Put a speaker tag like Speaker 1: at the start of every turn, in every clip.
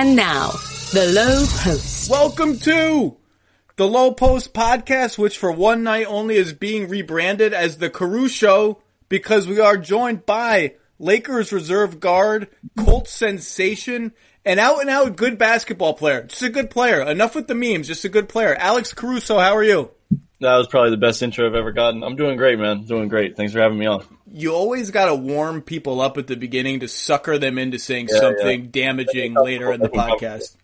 Speaker 1: And now, The Lowe Post.
Speaker 2: Welcome to The Lowe Post podcast, which for one night only is being rebranded as The Carew Show, because we are joined by Lakers reserve guard, Colts sensation, and out good basketball player. Just a good player. Enough with the memes, just a good player. Alex Caruso, how are you?
Speaker 3: That was probably the best intro I've ever gotten. I'm doing great, man. Doing great. Thanks for having me on.
Speaker 2: You always got to warm people up at the beginning to sucker them into saying something damaging later in the podcast.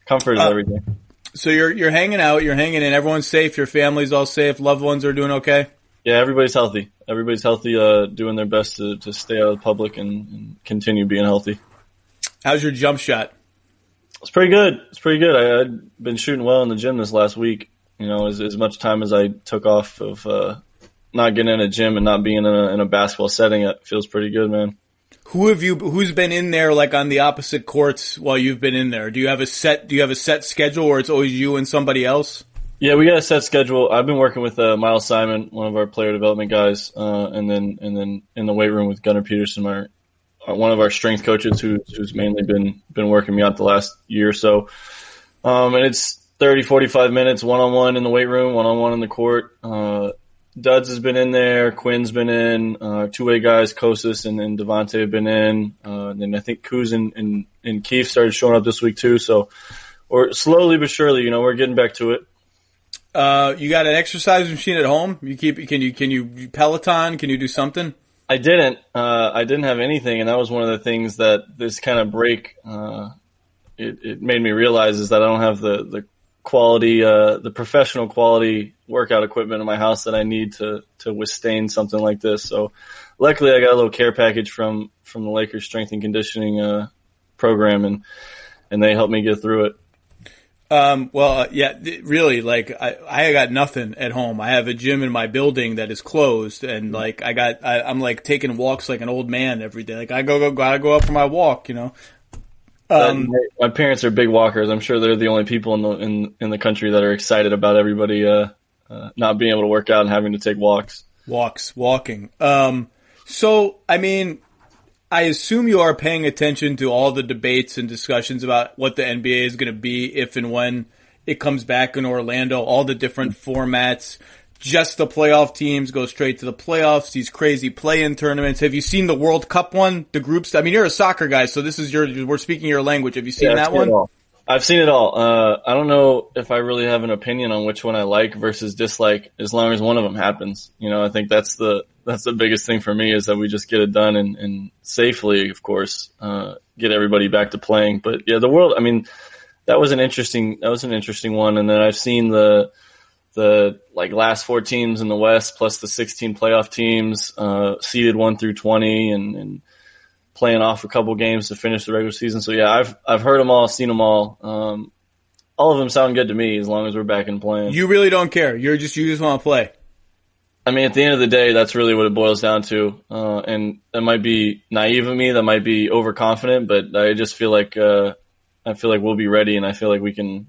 Speaker 3: Comfort is everything.
Speaker 2: So you're hanging out, you're hanging in. Everyone's safe. Your family's all safe. Loved ones are doing okay?
Speaker 3: Yeah, everybody's healthy. Everybody's healthy, doing their best to stay out of the public and continue being healthy.
Speaker 2: How's your jump shot?
Speaker 3: It's pretty good. I'd been shooting well in the gym this last week. You know, as much time as I took off of not getting in a gym and not being in a basketball setting, it feels pretty good, man.
Speaker 2: Who's been in there like on the opposite courts while you've been in there? Do you have a set schedule where it's always you and somebody else?
Speaker 3: Yeah, we got a set schedule. I've been working with Miles Simon, one of our player development guys, and then in the weight room with Gunnar Peterson, one of our strength coaches who's mainly been working me out the last year or so. And it's 30, 45 minutes, one-on-one in the weight room, one-on-one in the court. Duds has been in there. Quinn's been in. Two-way guys, Kostas and Devontae have been in. And then I think Kuz and Keith started showing up this week too. So we're slowly but surely, we're getting back to it.
Speaker 2: You got an exercise machine at home? Can you Peloton? Can you do something?
Speaker 3: I didn't have anything. And that was one of the things that this kind of break, it made me realize is that I don't have the quality, the professional quality workout equipment in my house that I need to withstand something like this. So luckily I got a little care package from the Lakers strength and conditioning, program and they helped me get through it.
Speaker 2: Really, like I got nothing at home. I have a gym in my building that is closed and like I'm like taking walks like an old man every day. Like I gotta go out for my walk,
Speaker 3: My parents are big walkers. I'm sure they're the only people in the country that are excited about everybody not being able to work out and having to take walks.
Speaker 2: Walking. So I mean, I assume you are paying attention to all the debates and discussions about what the NBA is going to be if and when it comes back in Orlando. All the different formats. Just the playoff teams go straight to the playoffs, these crazy play-in tournaments. Have you seen the World Cup one? The groups? I mean, you're a soccer guy, so we're speaking your language. Have you seen that one?
Speaker 3: I've seen it all. I don't know if I really have an opinion on which one I like versus dislike, as long as one of them happens. I think that's the biggest thing for me is that we just get it done and safely, of course, get everybody back to playing. But yeah, the world, I mean, that was an interesting one. And then I've seen the last four teams in the West plus the 16 playoff teams, seeded 1 through 20 and playing off a couple games to finish the regular season. So yeah, I've heard them all, seen them all. All of them sound good to me as long as we're back and playing.
Speaker 2: You really don't care. You just want to play.
Speaker 3: I mean, at the end of the day, that's really what it boils down to. And that might be naive of me. That might be overconfident, but I just feel like, we'll be ready and I feel like we can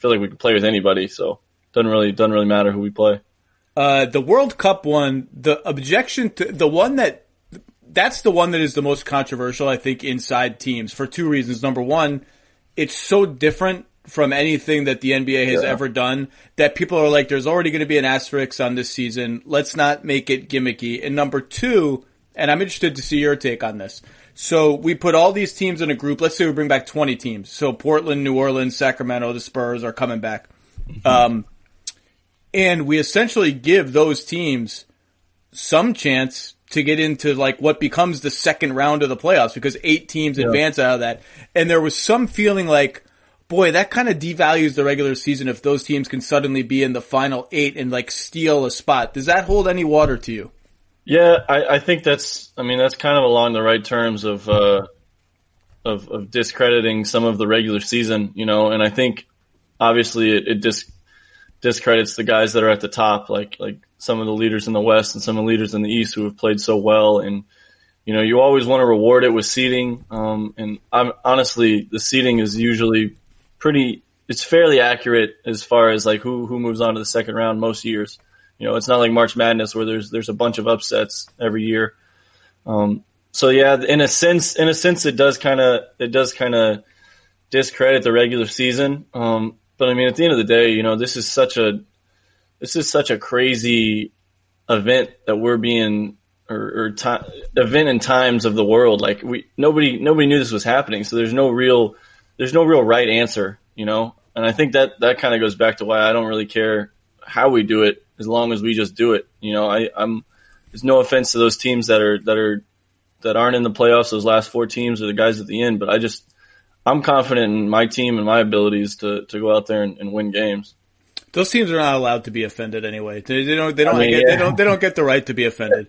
Speaker 3: play with anybody. So doesn't really matter who we play.
Speaker 2: The World Cup one, the objection to the one that's the one that is the most controversial, I think, inside teams for two reasons. Number one, it's so different from anything that the NBA has ever done that people are like, there's already going to be an asterisk on this season. Let's not make it gimmicky. And number two, and I'm interested to see your take on this. So we put all these teams in a group. Let's say we bring back 20 teams. So Portland, New Orleans, Sacramento, the Spurs are coming back. Mm-hmm. And we essentially give those teams some chance to get into like what becomes the second round of the playoffs because 8 teams advance out of that. And there was some feeling like, boy, that kind of devalues the regular season if those teams can suddenly be in the final 8 and like steal a spot. Does that hold any water to you?
Speaker 3: Yeah, I think that's kind of along the right terms of discrediting some of the regular season, and I think obviously it discredits the guys that are at the top, like some of the leaders in the West and some of the leaders in the East who have played so well. And, you always want to reward it with seeding. And honestly, the seeding is usually it's fairly accurate as far as like who moves on to the second round most years. It's not like March Madness where there's a bunch of upsets every year. So yeah, in a sense, it does kind of discredit the regular season. But I mean, at the end of the day, you know, this is such a crazy event that we're being event in times of the world. Like nobody knew this was happening. So there's no real right answer, you know? And I think that kind of goes back to why I don't really care how we do it as long as we just do it. You know, there's no offense to those teams that aren't in the playoffs, those last 4 teams or the guys at the end, but I'm confident in my team and my abilities to go out there and win games. Those
Speaker 2: teams are not allowed to be offended anyway. They don't get the right to be offended.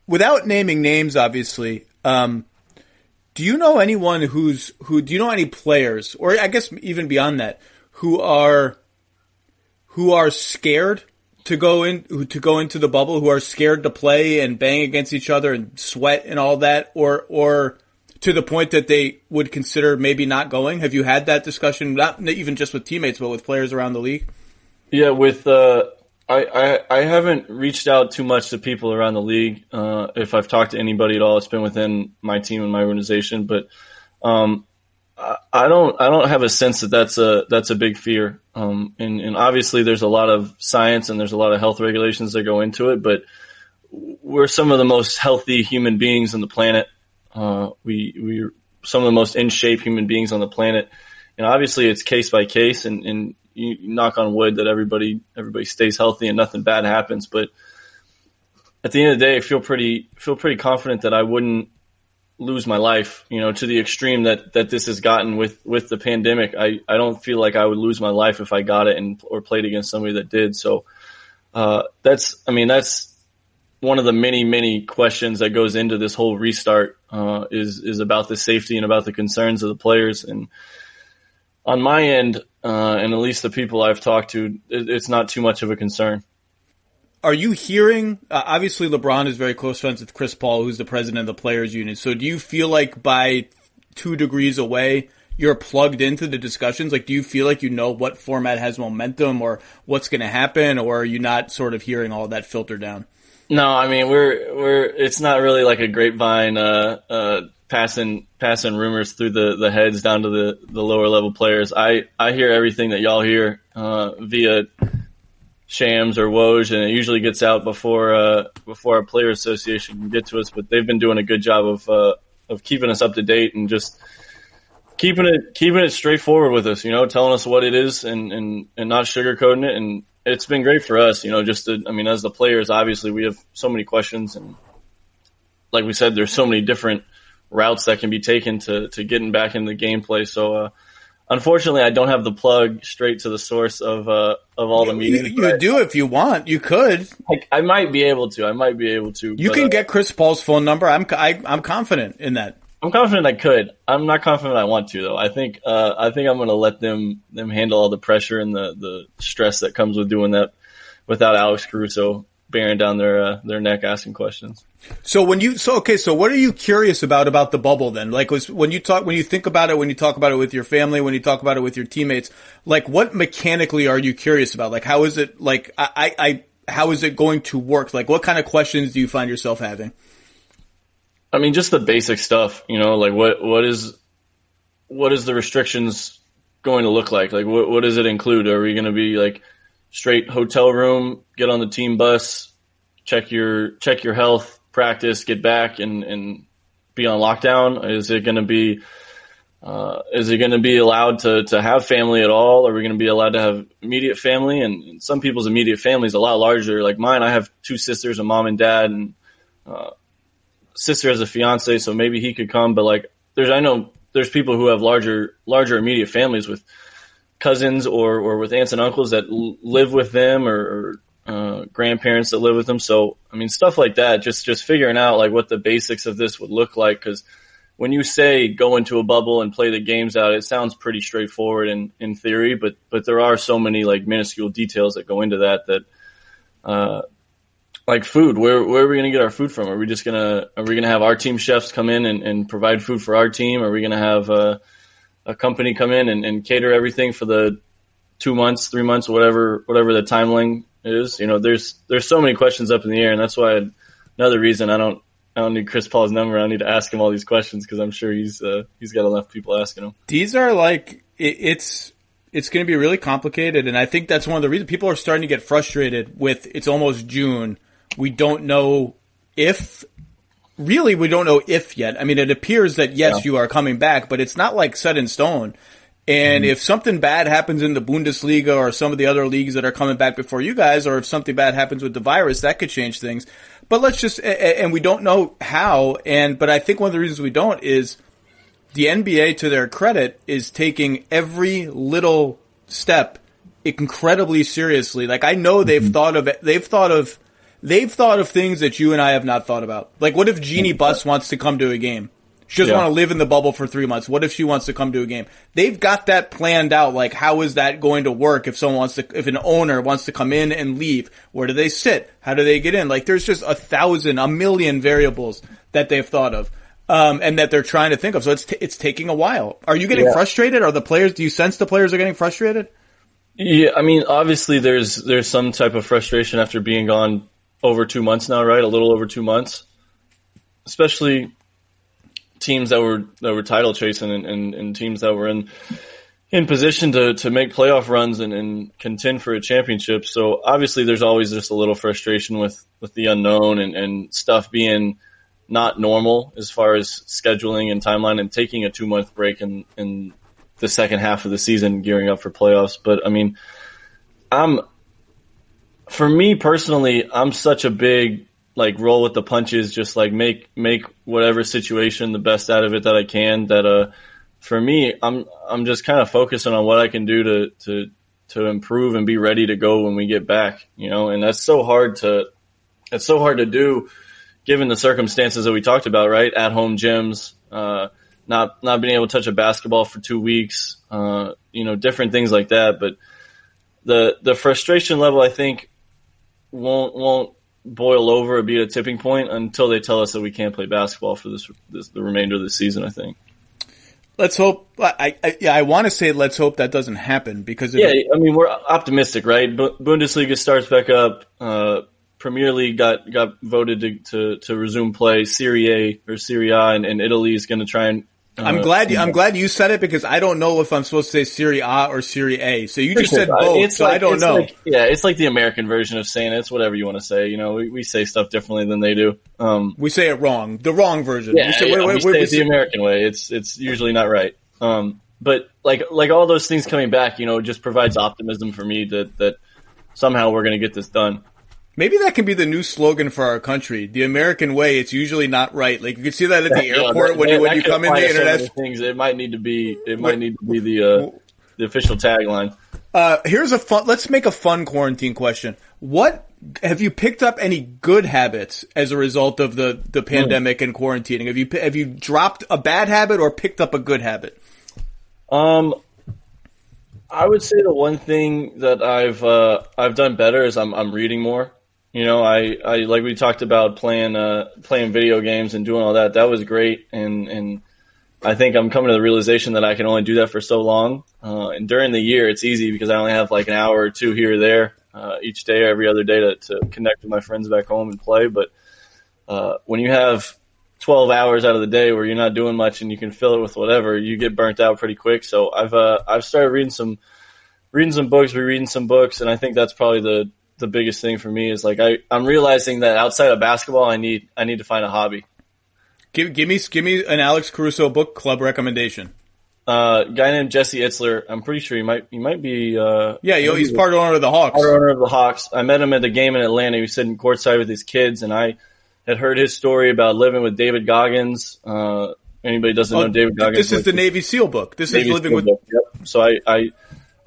Speaker 2: Without naming names, obviously, do you know anyone do you know any players, or I guess even beyond that, who are scared to go into the bubble, who are scared to play and bang against each other and sweat and all that, or to the point that they would consider maybe not going? Have you had that discussion, not even just with teammates, but with players around the league?
Speaker 3: Yeah, I haven't reached out too much to people around the league. If I've talked to anybody at all, it's been within my team and my organization. But I don't have a sense that that's a big fear. And obviously there's a lot of science and there's a lot of health regulations that go into it. But we're some of the most healthy human beings on the planet. We're some of the most in shape human beings on the planet. And obviously it's case by case, and you knock on wood that everybody stays healthy and nothing bad happens. But at the end of the day, I feel pretty confident that I wouldn't lose my life, you know, to the extreme that this has gotten with the pandemic. I don't feel like I would lose my life if I got it or played against somebody that did. So, that's one of the many questions that goes into this whole restart, is about the safety and about the concerns of the players. And on my end, and at least the people I've talked to, it's not too much of a concern.
Speaker 2: Are you hearing, obviously LeBron is very close friends with Chris Paul, who's the president of the Players Union. So do you feel like by 2 degrees away, you're plugged into the discussions? Like, do you feel like you know what format has momentum or what's going to happen, or are you not sort of hearing all that filter down?
Speaker 3: No, I mean, it's not really like a grapevine, passing rumors through the heads down to the lower level players. I hear everything that y'all hear, via Shams or Woj, and it usually gets out before our player association can get to us. But they've been doing a good job of keeping us up to date and just keeping it straightforward with us, you know, telling us what it is and not sugarcoating it. And it's been great for us, you know, as the players, obviously we have so many questions, and like we said, there's so many different routes that can be taken to getting back into the gameplay. So, unfortunately, I don't have the plug straight to the source of all the meetings.
Speaker 2: You do if you want. You could.
Speaker 3: I might be able to.
Speaker 2: You can get Chris Paul's phone number. I'm confident in that.
Speaker 3: I'm confident I could. I'm not confident I want to, though. I think I'm going to let them handle all the pressure and the stress that comes with doing that without Alex Caruso bearing down their neck asking questions.
Speaker 2: So what are you curious about the bubble then? Like, when you think about it, when you talk about it with your family, when you talk about it with your teammates, like, what mechanically are you curious about? Like, how is it, like, how is it going to work? Like, what kind of questions do you find yourself having?
Speaker 3: I mean, just the basic stuff, you know, like what is the restrictions going to look like? Like, what does it include? Are we going to be like straight hotel room, get on the team bus, check your health, practice, get back and be on lockdown? Is it going to be allowed to have family at all? Are we going to be allowed to have immediate family? And some people's immediate family is a lot larger. Like mine, I have 2 sisters, a mom and dad, and sister has a fiance, so maybe he could come. But like, I know there's people who have larger immediate families with cousins or with aunts and uncles that live with them or grandparents that live with them. So, I mean, stuff like that, just figuring out like what the basics of this would look like. Cause when you say go into a bubble and play the games out, it sounds pretty straightforward in theory, but there are so many like minuscule details that go into that, like food, where are we going to get our food from? Are we going to have our team chefs come in and provide food for our team? Are we going to have a company come in and cater everything for the 2 months, 3 months, whatever the timeline is? You know, there's so many questions up in the air, and that's why another reason I don't Chris Paul's number. I don't need to ask him all these questions because I'm sure he's got enough people asking him.
Speaker 2: These are like it's going to be really complicated, and I think that's one of the reasons people are starting to get frustrated with. It's almost June. We don't know if. Really, we don't know if yet. I mean, it appears that yes, you are coming back, but it's not like set in stone. And if something bad happens in the Bundesliga or some of the other leagues that are coming back before you guys, or if something bad happens with the virus, that could change things. But let's just, and we don't know how, but I think one of the reasons we don't is the NBA, to their credit, is taking every little step incredibly seriously. Like, I know they've thought of things that you and I have not thought about. Like, what if Jeannie Buss wants to come to a game? She doesn't want to live in the bubble for 3 months. What if she wants to come to a game? They've got that planned out. Like, how is that going to work if if an owner wants to come in and leave? Where do they sit? How do they get in? Like, there's just a million variables that they've thought of, and that they're trying to think of. So it's taking a while. Are you getting frustrated? Do you sense the players are getting frustrated?
Speaker 3: Yeah, I mean, obviously there's some type of frustration after being gone over 2 months now, right? A little over 2 months, especially teams that were title chasing and teams that were in position to make playoff runs and contend for a championship. So obviously there's always just a little frustration with the unknown and stuff being not normal as far as scheduling and timeline and taking a 2-month break in the second half of the season gearing up for playoffs. But I mean, for me personally, I'm such a big roll with the punches, just make whatever situation the best out of it that I can. That for me, I'm just kind of focusing on what I can do to improve and be ready to go when we get back. And that's so hard to do given the circumstances that we talked about, right? At home gyms, not being able to touch a basketball for 2 weeks, different things like that. But the frustration level, I think, won't boil over or be at a tipping point until they tell us that we can't play basketball for the remainder of the season, I think.
Speaker 2: Let's hope. I want to say let's hope that doesn't happen because
Speaker 3: I mean, we're optimistic, right? Bundesliga starts back up. Premier League got voted to resume play. Serie A and Italy is going to try and.
Speaker 2: I'm glad you said it because I don't know if I'm supposed to say Serie A or Serie A. So you just said both, I don't know.
Speaker 3: It's like the American version of saying it. It's whatever you want to say. We say stuff differently than they do.
Speaker 2: We say it wrong. The wrong version.
Speaker 3: Yeah, we say it the American way. It's usually not right. But like all those things coming back, just provides optimism for me that somehow we're going to get this done.
Speaker 2: Maybe that can be the new slogan for our country. The American way, it's usually not right. Like you can see that at the airport when you come in the internet.
Speaker 3: Things it might need to be the official tagline.
Speaker 2: Here's let's make a fun quarantine question. What have you picked up any good habits as a result of the pandemic and quarantining? Have you dropped a bad habit or picked up a good habit?
Speaker 3: I would say the one thing that I've done better is I'm reading more. I like we talked about playing video games and doing all that. That was great, and I think I'm coming to the realization that I can only do that for so long. And during the year, it's easy because I only have an hour or two here or there each day or every other day to connect with my friends back home and play. But when you have 12 hours out of the day where you're not doing much and you can fill it with whatever, you get burnt out pretty quick. So I've started reading some books, rereading some books, and I think that's probably the biggest thing for me is I'm realizing that outside of basketball, I need to find a hobby.
Speaker 2: Give me an Alex Caruso book club recommendation.
Speaker 3: Guy named Jesse Itzler. I'm pretty sure he might be.
Speaker 2: He's part owner of the Hawks.
Speaker 3: Part owner of the Hawks. I met him at the game in Atlanta. He was sitting courtside with his kids, and I had heard his story about living with David Goggins. Anybody doesn't know David Goggins?
Speaker 2: This is the Navy SEAL book. This is living with.
Speaker 3: Yep. So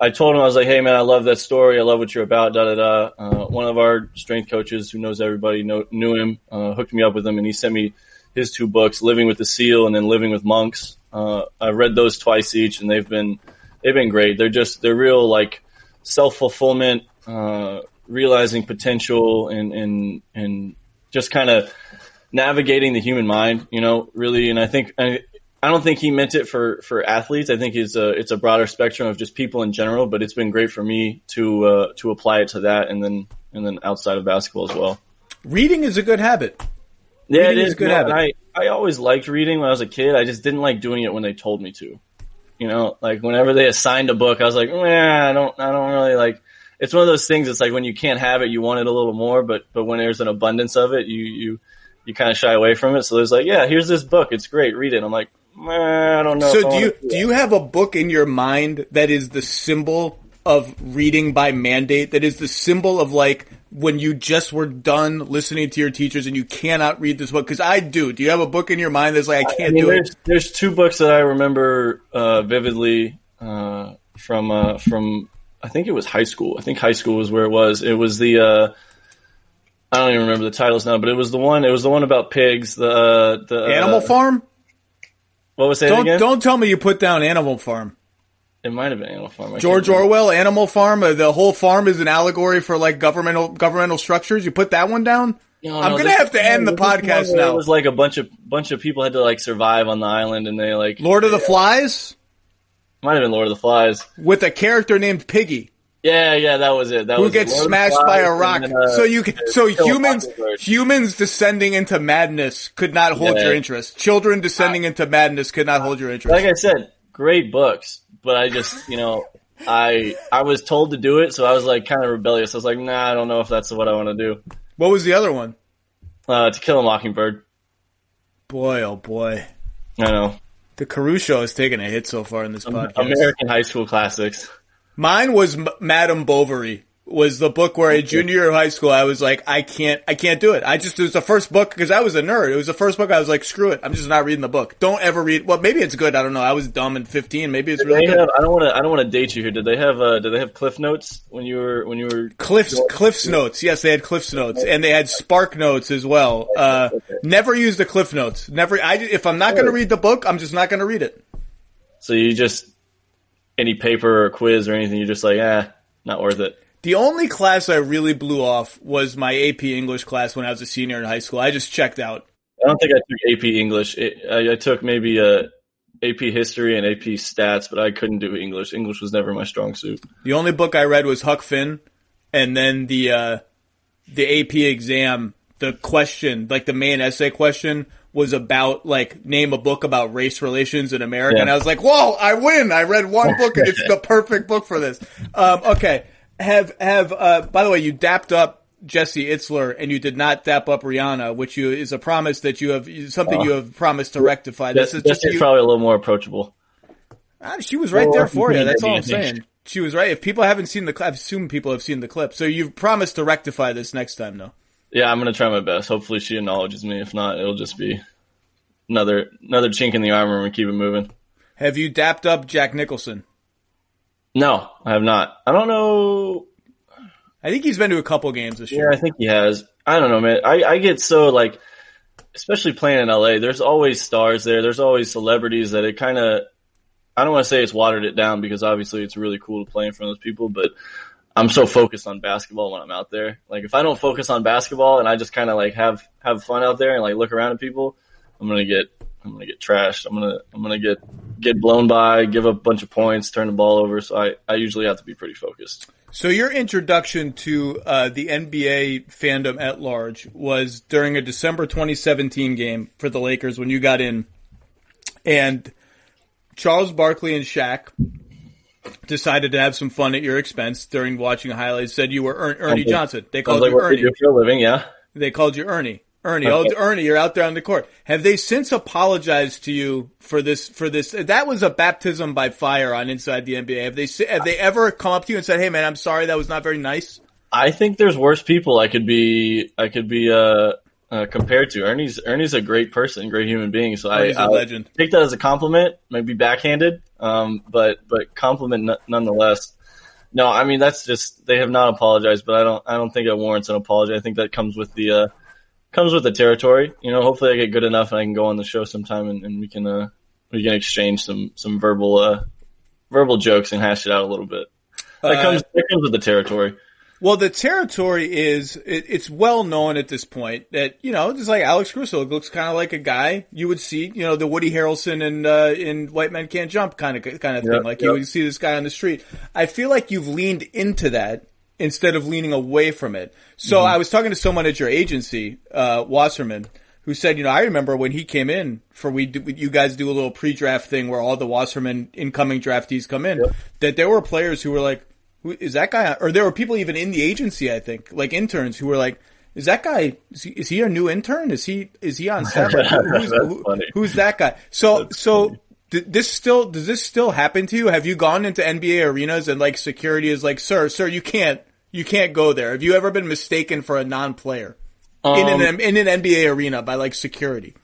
Speaker 3: I told him, I was like, hey, man, I love that story. I love what you're about, da-da-da. One of our strength coaches who knows everybody knew him, hooked me up with him, and he sent me his 2 books, Living with the SEAL and then Living with Monks. I've read those twice each, and they've been great. They're real, self-fulfillment, realizing potential and just kind of navigating the human mind, really. And I don't think he meant it for athletes. I think it's a broader spectrum of just people in general, but it's been great for me to apply it to that and then outside of basketball as well.
Speaker 2: Reading is a good habit.
Speaker 3: Yeah,
Speaker 2: Reading
Speaker 3: it is.
Speaker 2: a good
Speaker 3: No,
Speaker 2: habit.
Speaker 3: and I always liked reading when I was a kid. I just didn't like doing it when they told me to. You know, like whenever they assigned a book, I was like, I don't really like. It's one of those things. It's like when you can't have it, you want it a little more, but when there's an abundance of it, you kind of shy away from it. So there's like, yeah, here's this book. It's great. Read it. I'm like, I don't know.
Speaker 2: So do you have a book in your mind that is the symbol of reading by mandate? That is the symbol of like when you just were done listening to your teachers and you cannot read this book? Because I do. Do you have a book in your mind that's like I can't do it?
Speaker 3: There's two books that I remember vividly from I think it was high school. I think high school was where it was. It was the I don't even remember the titles now, but it was the one. It was the one about pigs. The
Speaker 2: Animal Farm.
Speaker 3: What was that again?
Speaker 2: Don't tell me you put down Animal Farm.
Speaker 3: It might have been Animal Farm.
Speaker 2: George Orwell, Animal Farm. The whole farm is an allegory for like governmental structures. You put that one down.
Speaker 3: No,
Speaker 2: I'm gonna have to end the podcast now.
Speaker 3: It was like a bunch of people had to like survive on the island, and they like
Speaker 2: Lord of the Flies.
Speaker 3: Might have been Lord of the Flies
Speaker 2: with a character named Piggy.
Speaker 3: Yeah, that was it.
Speaker 2: Who gets smashed by a rock? Humans descending into madness could not hold your interest. Children descending into madness could not hold your interest.
Speaker 3: Like I said, great books, but I just I was told to do it, so I was like kind of rebellious. I was like, nah, I don't know if that's what I want to do.
Speaker 2: What was the other one?
Speaker 3: To Kill a Mockingbird.
Speaker 2: Boy, oh boy.
Speaker 3: I know.
Speaker 2: The Caruso has taken a hit so far in this podcast.
Speaker 3: American high school classics.
Speaker 2: Mine was Madame Bovary. Was the book where in junior year of high school I was like, I can't do it. It was the first book because I was a nerd. It was the first book I was like, screw it. I'm just not reading the book. Don't ever read. Well, maybe it's good. I don't know. I was dumb at 15. Maybe it's really good.
Speaker 3: I don't want to date you here. Did they have Cliff Notes when you were
Speaker 2: Cliff's Notes? Yes, they had Cliff's Notes and they had Spark Notes as well. Okay. Never used the Cliff Notes. Never. If I'm not going to read the book, I'm just not going to read it.
Speaker 3: So you just any paper or quiz or anything, you're just like, not worth it.
Speaker 2: The only class I really blew off was my AP English class when I was a senior in high school. I just checked out.
Speaker 3: I don't think I took AP English. I took maybe AP History and AP Stats, but I couldn't do English. English was never my strong suit.
Speaker 2: The only book I read was Huck Finn, and then the AP exam, the question, like the main essay question, was about like name a book about race relations in America, and I was like, whoa, I win! I read one book, and it's the perfect book for this. Okay. By the way, you dapped up Jesse Itzler and you did not dap up Rihanna, which is a promise that you have promised to rectify. This is
Speaker 3: Jesse's probably a little more approachable.
Speaker 2: She was right there for you. That's all I'm saying. She was right. If people haven't seen the clip, I assume people have seen the clip. So you've promised to rectify this next time, though.
Speaker 3: Yeah, I'm going to try my best. Hopefully she acknowledges me. If not, it'll just be another chink in the armor and we keep it moving.
Speaker 2: Have you dapped up Jack Nicholson?
Speaker 3: No, I have not. I don't know.
Speaker 2: I think he's been to a couple games this year.
Speaker 3: Yeah, I think he has. I don't know, man. I get so like, especially playing in LA, there's always stars there. There's always celebrities that it kind of, I don't want to say it's watered it down because obviously it's really cool to play in front of those people, but I'm so focused on basketball when I'm out there. Like if I don't focus on basketball and I just kind of like have fun out there and like look around at people, I'm going to get trashed. I'm gonna get blown by, give up a bunch of points, turn the ball over. So I usually have to be pretty focused.
Speaker 2: So your introduction to the NBA fandom at large was during a December 2017 game for the Lakers when you got in, and Charles Barkley and Shaq decided to have some fun at your expense during watching highlights. Said you were Ernie Johnson. They called you Ernie.
Speaker 3: For a living, yeah.
Speaker 2: They called you Ernie. Ernie, you're out there on the court. Have they since apologized to you for this? That was a baptism by fire on Inside the NBA. Have they ever come up to you and said, "Hey, man, I'm sorry, that was not very nice"?
Speaker 3: I think there's worse people I could be compared to. Ernie's a great person, great human being. So
Speaker 2: Ernie's a legend.
Speaker 3: Take that as a compliment, maybe backhanded, but compliment nonetheless. No, I mean that's just they have not apologized, but I don't think it warrants an apology. I think that comes with the territory. You know, hopefully I get good enough and I can go on the show sometime and we can exchange some verbal jokes and hash it out a little bit. That comes with the territory.
Speaker 2: Well, the territory it's well known at this point that, you know, just like Alex Caruso looks kind of like a guy you would see, you know, the Woody Harrelson in White Men Can't Jump kind of thing. You would see this guy on the street. I feel like you've leaned into that instead of leaning away from it. So I was talking to someone at your agency, Wasserman, who said, I remember when he came in you guys do a little pre-draft thing where all the Wasserman incoming draftees come in, that there were players who were like, who is that guy? Or there were people even in the agency, I think, like interns who were like, is that guy, is he a new intern? Is he on staff? Who's that guy? So does this still happen to you? Have you gone into NBA arenas and like security is like, sir, you can't go there? Have you ever been mistaken for a non-player in an NBA arena by like security?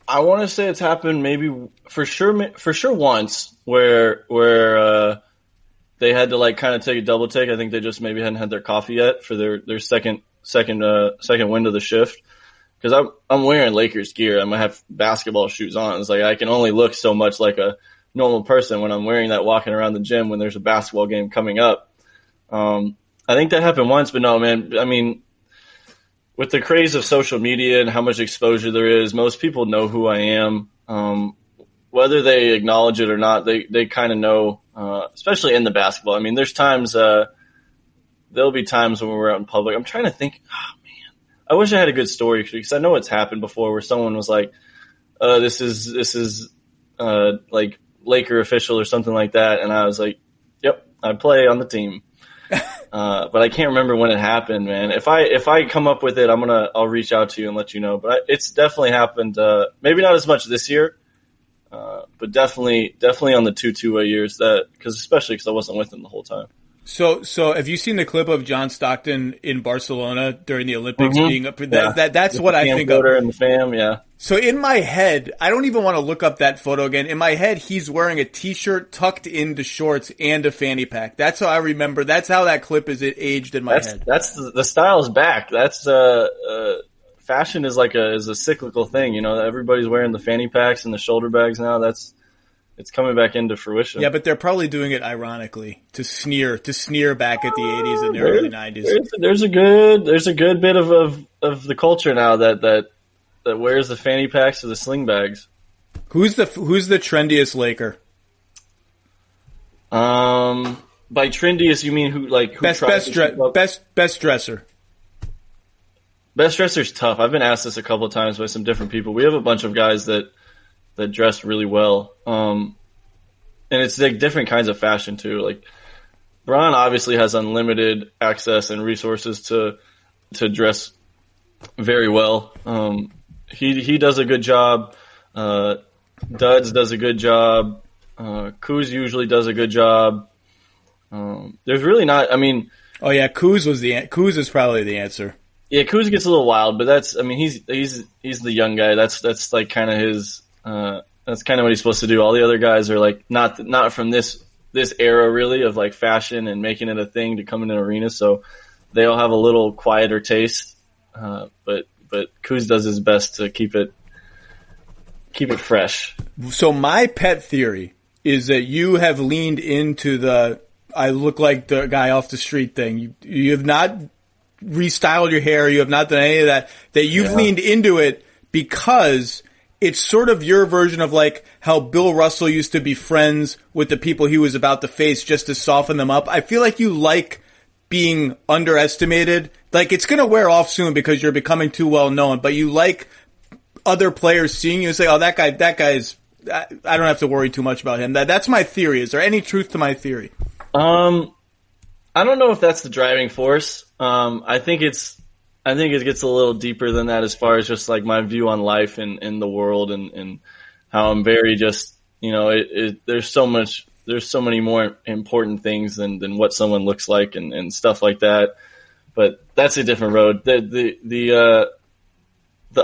Speaker 3: I want to say it's happened maybe for sure once where they had to like kind of take a double take. I think they just maybe hadn't had their coffee yet for their second wind of the shift. Because I'm wearing Lakers gear. I'm gonna have basketball shoes on. It's like I can only look so much like a normal person when I'm wearing that walking around the gym when there's a basketball game coming up. I think that happened once, but no, man. I mean, with the craze of social media and how much exposure there is, most people know who I am. Whether they acknowledge it or not, they kind of know, especially in the basketball. I mean, there's times, there'll be times when we're out in public. I'm trying to think, I wish I had a good story because I know it's happened before where someone was like, this is like Laker official or something like that. And I was like, yep, I play on the team. But I can't remember when it happened, man. If I come up with it, I'll reach out to you and let you know. But it's definitely happened. Maybe not as much this year, but definitely on the two-way years especially because I wasn't with them the whole time.
Speaker 2: So have you seen the clip of John Stockton in Barcelona during the Olympics being up? That's what I think of.
Speaker 3: And the fam, yeah.
Speaker 2: So in my head, I don't even want to look up that photo again. In my head, he's wearing a t-shirt tucked into shorts and a fanny pack. That's how I remember. That's how that clip is aged in my head.
Speaker 3: That's the style's back. That's fashion is a cyclical thing. Everybody's wearing the fanny packs and the shoulder bags now. It's coming back into fruition.
Speaker 2: Yeah, but they're probably doing it ironically to sneer back at the 80s and the early 90s.
Speaker 3: There's a good bit of the culture now that wears the fanny packs or the sling bags.
Speaker 2: Who's the trendiest Laker?
Speaker 3: By trendiest you mean who
Speaker 2: best dresser?
Speaker 3: Best dresser's tough. I've been asked this a couple of times by some different people. We have a bunch of guys that dress really well. And it's like different kinds of fashion too. Like Bron obviously has unlimited access and resources to dress very well. He does a good job. Duds does a good job. Kuz usually does a good job. There's really not, I mean.
Speaker 2: Oh yeah, Kuz is probably the answer.
Speaker 3: Yeah, Kuz gets a little wild, but he's the young guy. That's like kind of his, that's kind of what he's supposed to do. All the other guys are like not from this era really of like fashion and making it a thing to come in an arena. So they all have a little quieter taste. But Kuz does his best to keep it fresh.
Speaker 2: So my pet theory is that you have leaned into the I look like the guy off the street thing. You have not restyled your hair. You have not done any of that. That you've leaned into it because it's sort of your version of like how Bill Russell used to be friends with the people he was about to face just to soften them up. I feel like you like being underestimated. Like it's going to wear off soon because you're becoming too well known, but you like other players seeing you and say, oh, that guy's, I don't have to worry too much about him. That's my theory. Is there any truth to my theory?
Speaker 3: I don't know if that's the driving force. I think it gets a little deeper than that as far as just like my view on life and the world and how I'm very just, there's so many more important things than what someone looks like and stuff like that. But that's a different road. The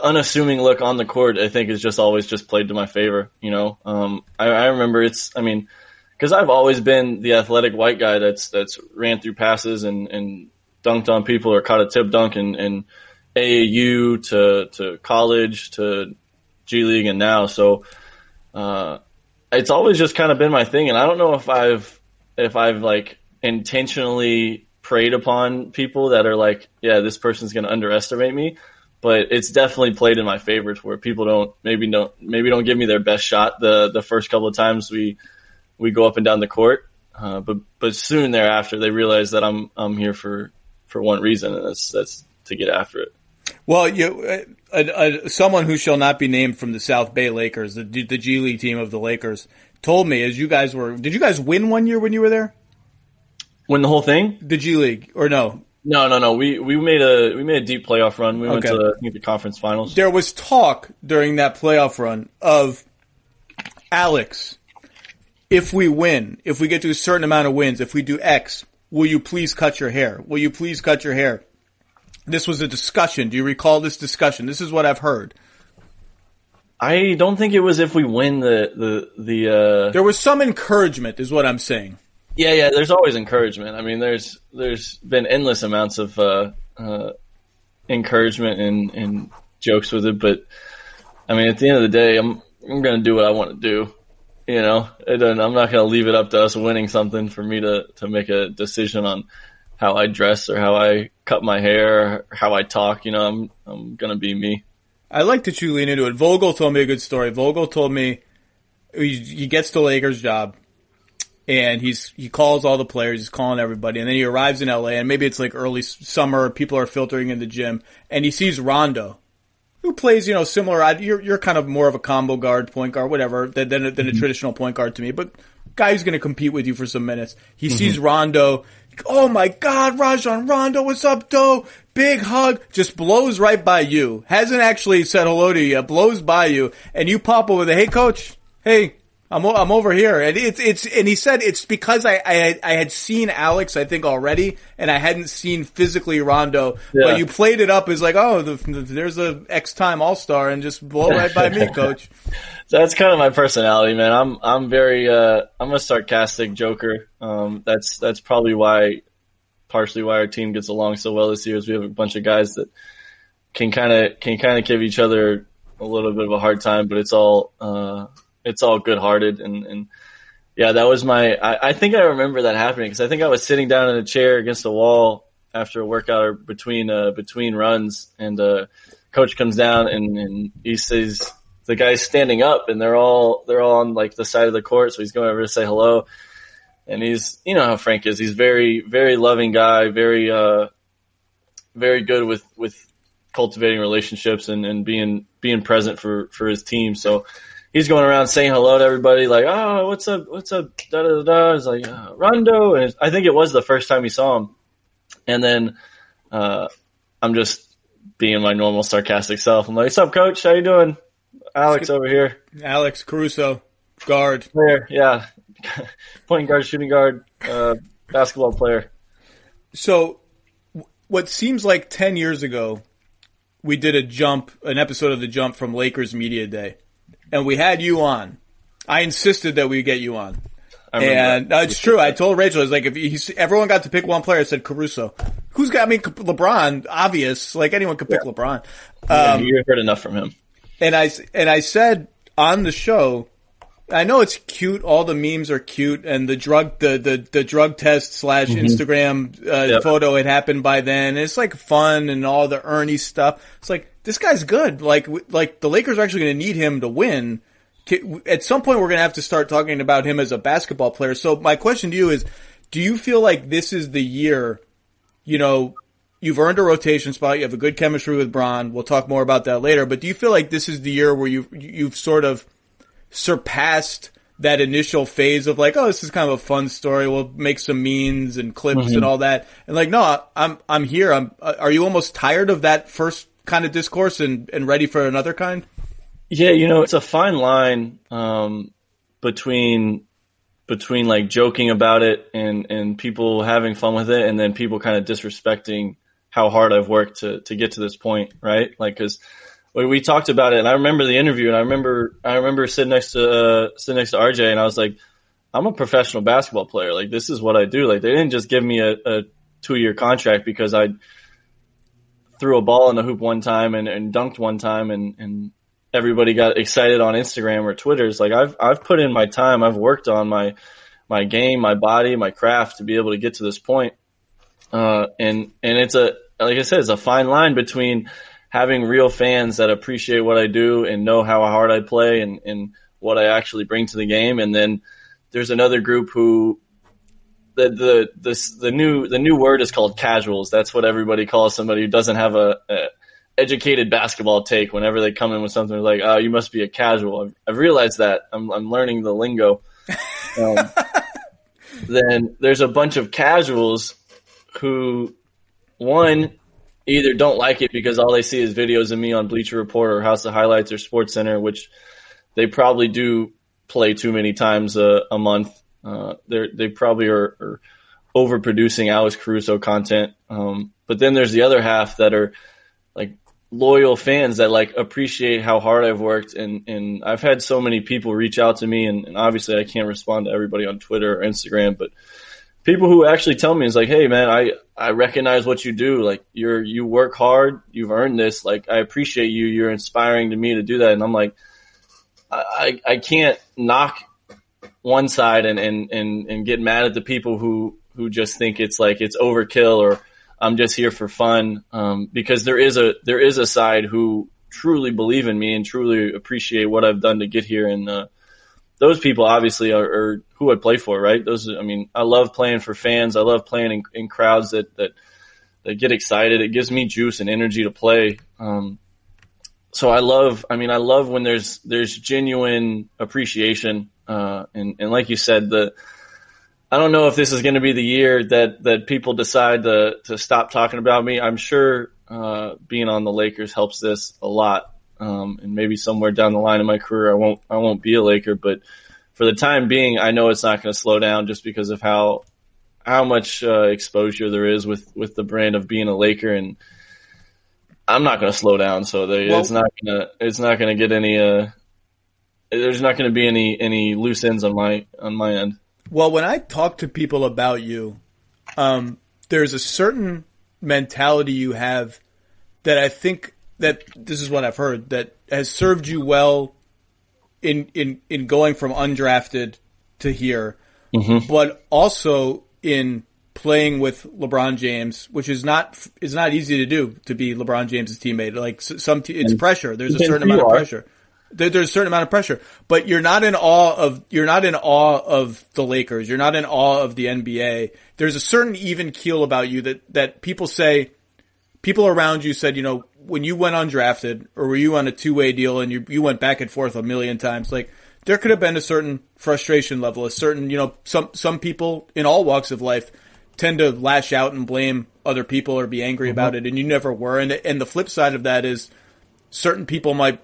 Speaker 3: unassuming look on the court, I think, is just always just played to my favor. I remember because I've always been the athletic white guy that's ran through passes and dunked on people or caught a tip dunk in AAU to college to G League and now. So it's always just kind of been my thing. And I don't know if I've like intentionally preyed upon people that are like, yeah, this person's going to underestimate me. But it's definitely played in my favor to where people don't give me their best shot the first couple of times we go up and down the court. But soon thereafter they realize that I'm here for one reason, and that's to get after it.
Speaker 2: Well, someone who shall not be named from the South Bay Lakers, the G League team of the Lakers, told me did you guys win one year when you were there?
Speaker 3: Win the whole thing?
Speaker 2: The G League, or no?
Speaker 3: No. We made a deep playoff run. We went to, I think, the conference finals.
Speaker 2: There was talk during that playoff run of, Alex, if we win, if we get to a certain amount of wins, if we do X, will you please cut your hair? Will you please cut your hair? This was a discussion. Do you recall this discussion? This is what I've heard.
Speaker 3: I don't think it was if we win the
Speaker 2: There was some encouragement, is what I'm saying.
Speaker 3: Yeah. There's always encouragement. I mean, there's been endless amounts of encouragement and jokes with it. But I mean, at the end of the day, I'm going to do what I want to do. You know, I'm not going to leave it up to us winning something for me to make a decision on how I dress or how I cut my hair, or how I talk. You know, I'm going to be me.
Speaker 2: I like that you lean into it. Vogel told me a good story. Vogel told me he gets the Lakers job and he calls all the players, he's calling everybody, and then he arrives in LA and maybe it's like early summer, people are filtering in the gym, and he sees Rondo, who plays, you know, similar. You're kind of more of a combo guard, point guard, whatever, than a traditional point guard to me, but guy who's going to compete with you for some minutes. He sees Rondo. Oh my God, Rajon Rondo, what's up, Doe? Big hug. Just blows right by you. Hasn't actually said hello to you yet. Blows by you, and you pop over there. Hey, coach. Hey, I'm over here. And and he said it's because I had seen Alex, I think, already, and I hadn't seen physically Rondo. Yeah. But you played it up as like, oh, there's a X-time All-Star, and just blow right by me, coach.
Speaker 3: That's kind of my personality, man. I'm very I'm a sarcastic joker. That's probably partially why our team gets along so well this year. Is we have a bunch of guys that can kind of give each other a little bit of a hard time, but it's all good-hearted and yeah, that was I think I remember that happening because I think I was sitting down in a chair against the wall after a workout or between runs, and coach comes down and he says, the guy's standing up and they're all on like the side of the court. So he's going over to say hello. And he's, you know how Frank is. He's very, very loving guy, very, very good with cultivating relationships and being present for his team. So he's going around saying hello to everybody, like, oh, what's up, da da da. He's like, Rondo. And I think it was the first time he saw him. And then I'm just being my normal sarcastic self. I'm like, what's up, coach? How you doing? Alex over here.
Speaker 2: Alex Caruso, guard.
Speaker 3: Player, yeah. Point guard, shooting guard, basketball player.
Speaker 2: So what seems like 10 years ago, we did an episode of The Jump from Lakers Media Day, and we had you on. I insisted that we get you on. And it's true. I told Rachel, I was like, if everyone got to pick one player, I said Caruso. LeBron, obvious. Like anyone could pick LeBron.
Speaker 3: You heard enough from him.
Speaker 2: And I said on the show, I know it's cute. All the memes are cute, and the drug test / Instagram photo had happened by then. And it's like fun and all the Ernie stuff. It's like, this guy's good. Like the Lakers are actually going to need him to win. At some point, we're going to have to start talking about him as a basketball player. So my question to you is, do you feel like this is the year, you know, you've earned a rotation spot, you have a good chemistry with Bron, we'll talk more about that later, but do you feel like this is the year where you've sort of surpassed that initial phase of like, oh, this is kind of a fun story, we'll make some memes and clips and all that, and like, no, I'm here. Are you almost tired of that first kind of discourse and ready for another kind?
Speaker 3: Yeah, you know, it's a fine line between like joking about it and people having fun with it, and then people kind of disrespecting how hard I've worked to get to this point, right? Like, cause we talked about it and I remember the interview and I remember sitting next to RJ and I was like, I'm a professional basketball player. Like, this is what I do. Like, they didn't just give me a 2-year contract because I threw a ball in the hoop one time and dunked one time and everybody got excited on Instagram or Twitter. It's like, I've put in my time. I've worked on my game, my body, my craft to be able to get to this point. And it's like I said, it's a fine line between having real fans that appreciate what I do and know how hard I play and what I actually bring to the game. And then there's another group who the new word is called casuals. That's what everybody calls somebody who doesn't have educated basketball take whenever they come in with something like, oh, you must be a casual. I've realized that. I'm learning the lingo. Then there's a bunch of casuals who, one, either don't like it because all they see is videos of me on Bleacher Report or House of Highlights or Sports Center, which they probably do play too many times a month. They probably are overproducing Alex Caruso content. But then there's the other half that are like loyal fans that like appreciate how hard I've worked. And I've had so many people reach out to me, and obviously I can't respond to everybody on Twitter or Instagram, but people who actually tell me, it's like, hey man, I recognize what you do. Like you work hard, you've earned this. Like I appreciate you. You're inspiring to me to do that. And I'm like, I can't knock one side and get mad at the people who just think it's like it's overkill or I'm just here for fun. Because there is a side who truly believe in me and truly appreciate what I've done to get here. And those people obviously are who I play for, right? I love playing for fans. I love playing in crowds that get excited. It gives me juice and energy to play. So I love when there's genuine appreciation. And like you said, I don't know if this is going to be the year that people decide to stop talking about me. I'm sure, being on the Lakers helps this a lot. And maybe somewhere down the line in my career, I won't be a Laker, but for the time being, I know it's not going to slow down just because of how much exposure there is with the brand of being a Laker, and I'm not going to slow down. So it's not going to get any. There's not going to be any loose ends on my end.
Speaker 2: Well, when I talk to people about you, there's a certain mentality you have that I think that this is what I've heard that has served you well in going from undrafted to here, but also in playing with LeBron James, which is not easy to do, to be LeBron James's teammate. Like it's pressure. There's a certain amount of pressure. There's a certain amount of pressure, but you're not in awe of the Lakers. You're not in awe of the NBA. There's a certain even keel about you that people around you said, when you went undrafted or were you on a two-way deal and you went back and forth a million times, like there could have been a certain frustration level, a certain, some people in all walks of life tend to lash out and blame other people or be angry about it. And you never were. And the flip side of that is certain people might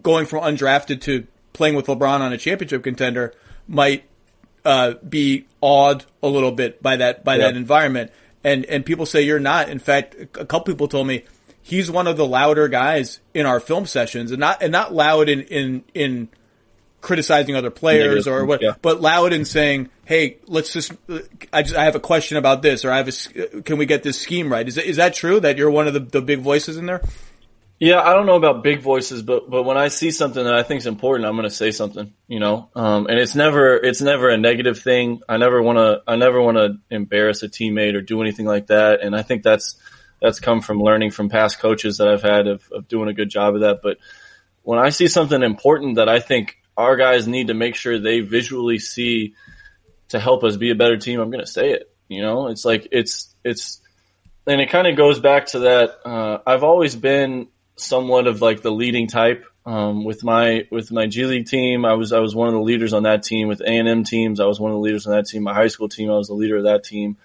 Speaker 2: going from undrafted to playing with LeBron on a championship contender might be awed a little bit by that environment. And people say you're not. In fact, a couple people told me he's one of the louder guys in our film sessions, and not loud in criticizing other players or what, but loud in saying, "Hey, I have a question about this, or can we get this scheme right?" Is that true that you're one of the big voices in there?
Speaker 3: Yeah, I don't know about big voices, but when I see something that I think is important, I'm going to say something, and it's never a negative thing. I never want to embarrass a teammate or do anything like that. And I think that's come from learning from past coaches that I've had of doing a good job of that. But when I see something important that I think our guys need to make sure they visually see to help us be a better team, I'm going to say it. It's like, it's, and it kind of goes back to that. I've always been somewhat of like the leading type. With my G League team, I was one of the leaders on that team. With A&M teams, I was one of the leaders on that team. My high school team, I was the leader of that team.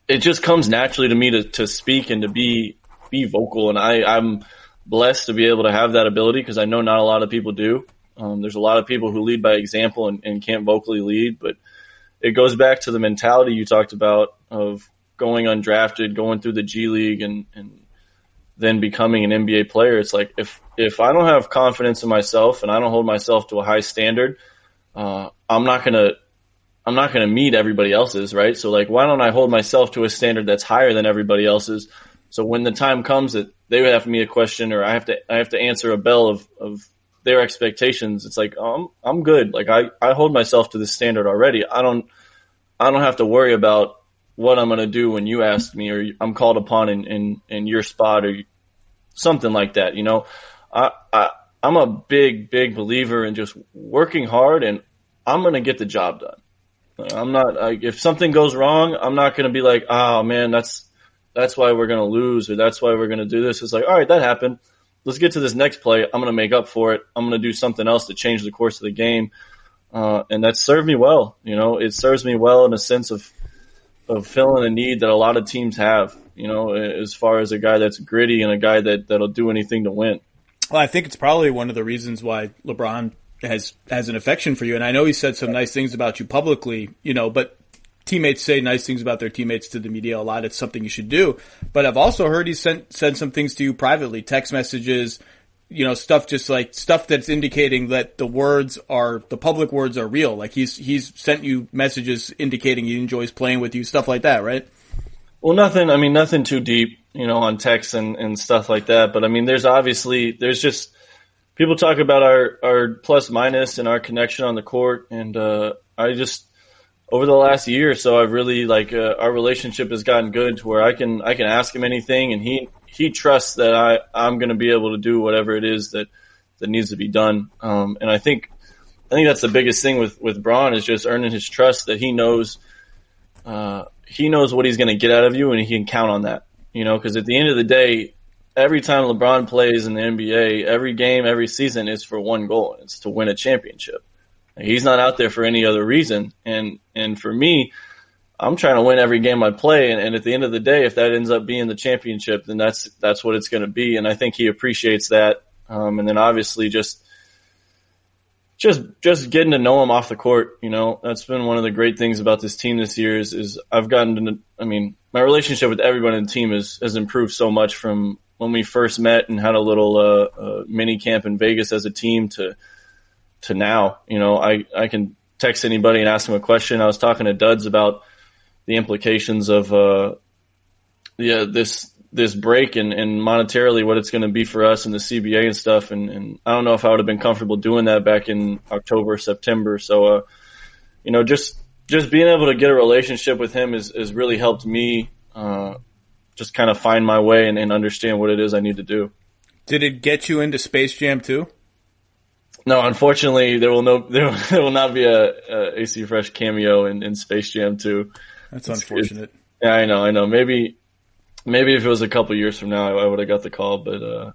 Speaker 3: It just comes naturally to me to speak and to be vocal, and I'm blessed to be able to have that ability because I know not a lot of people do. There's a lot of people who lead by example and can't vocally lead, but it goes back to the mentality you talked about of going undrafted, going through the G League, and then becoming an NBA player. It's like if I don't have confidence in myself and I don't hold myself to a high standard, I'm not gonna meet everybody else's, right? So like, why don't I hold myself to a standard that's higher than everybody else's? So when the time comes that they would have me a question or I have to answer a bell of their expectations, it's like, I'm good. Like I hold myself to this standard already. I don't have to worry about what I'm going to do when you ask me or I'm called upon in your spot or something like that. I'm a big believer in just working hard and I'm going to get the job done. I'm not, if something goes wrong, I'm not going to be like, oh man, that's why we're going to lose, or that's why we're going to do this. It's like, all right, that happened. Let's get to this next play. I'm going to make up for it. I'm going to do something else to change the course of the game. And that served me well. It serves me well in a sense of filling a need that a lot of teams have, as far as a guy that's gritty and a guy that'll do anything to win.
Speaker 2: Well, I think it's probably one of the reasons why LeBron has an affection for you. And I know he said some nice things about you publicly, but teammates say nice things about their teammates to the media a lot. It's something you should do. But I've also heard he said some things to you privately, text messages, stuff that's indicating that the public words are real. Like he's sent you messages indicating he enjoys playing with you, stuff like that, right?
Speaker 3: Well, nothing too deep, on text and stuff like that. But there's just people talk about our plus minus and our connection on the court. And, over the last year or so, I've really our relationship has gotten good to where I can ask him anything, and he trusts that I'm going to be able to do whatever it is that needs to be done. And I think that's the biggest thing with Bron is just earning his trust, that he knows what he's going to get out of you, and he can count on that. Because at the end of the day, every time LeBron plays in the NBA, every game, every season is for one goal. It's to win a championship. He's not out there for any other reason. And for me, I'm trying to win every game I play. And at the end of the day, if that ends up being the championship, then that's what it's going to be. And I think he appreciates that. And then obviously just getting to know him off the court, that's been one of the great things about this team this year is I've gotten to, my relationship with everyone in the team has improved so much from when we first met and had a little mini camp in Vegas as a team to now. I can text anybody and ask them a question. I was talking to Duds about the implications of this break and monetarily what it's going to be for us in the CBA and stuff. And I don't know if I would have been comfortable doing that back in October, September. So, just being able to get a relationship with him has really helped me just kind of find my way and understand what it is I need to do.
Speaker 2: Did it get you into Space Jam too?
Speaker 3: No, unfortunately, there will not be a AC Fresh cameo in Space Jam 2.
Speaker 2: That's unfortunate.
Speaker 3: Yeah, I know. Maybe if it was a couple years from now, I would have got the call, but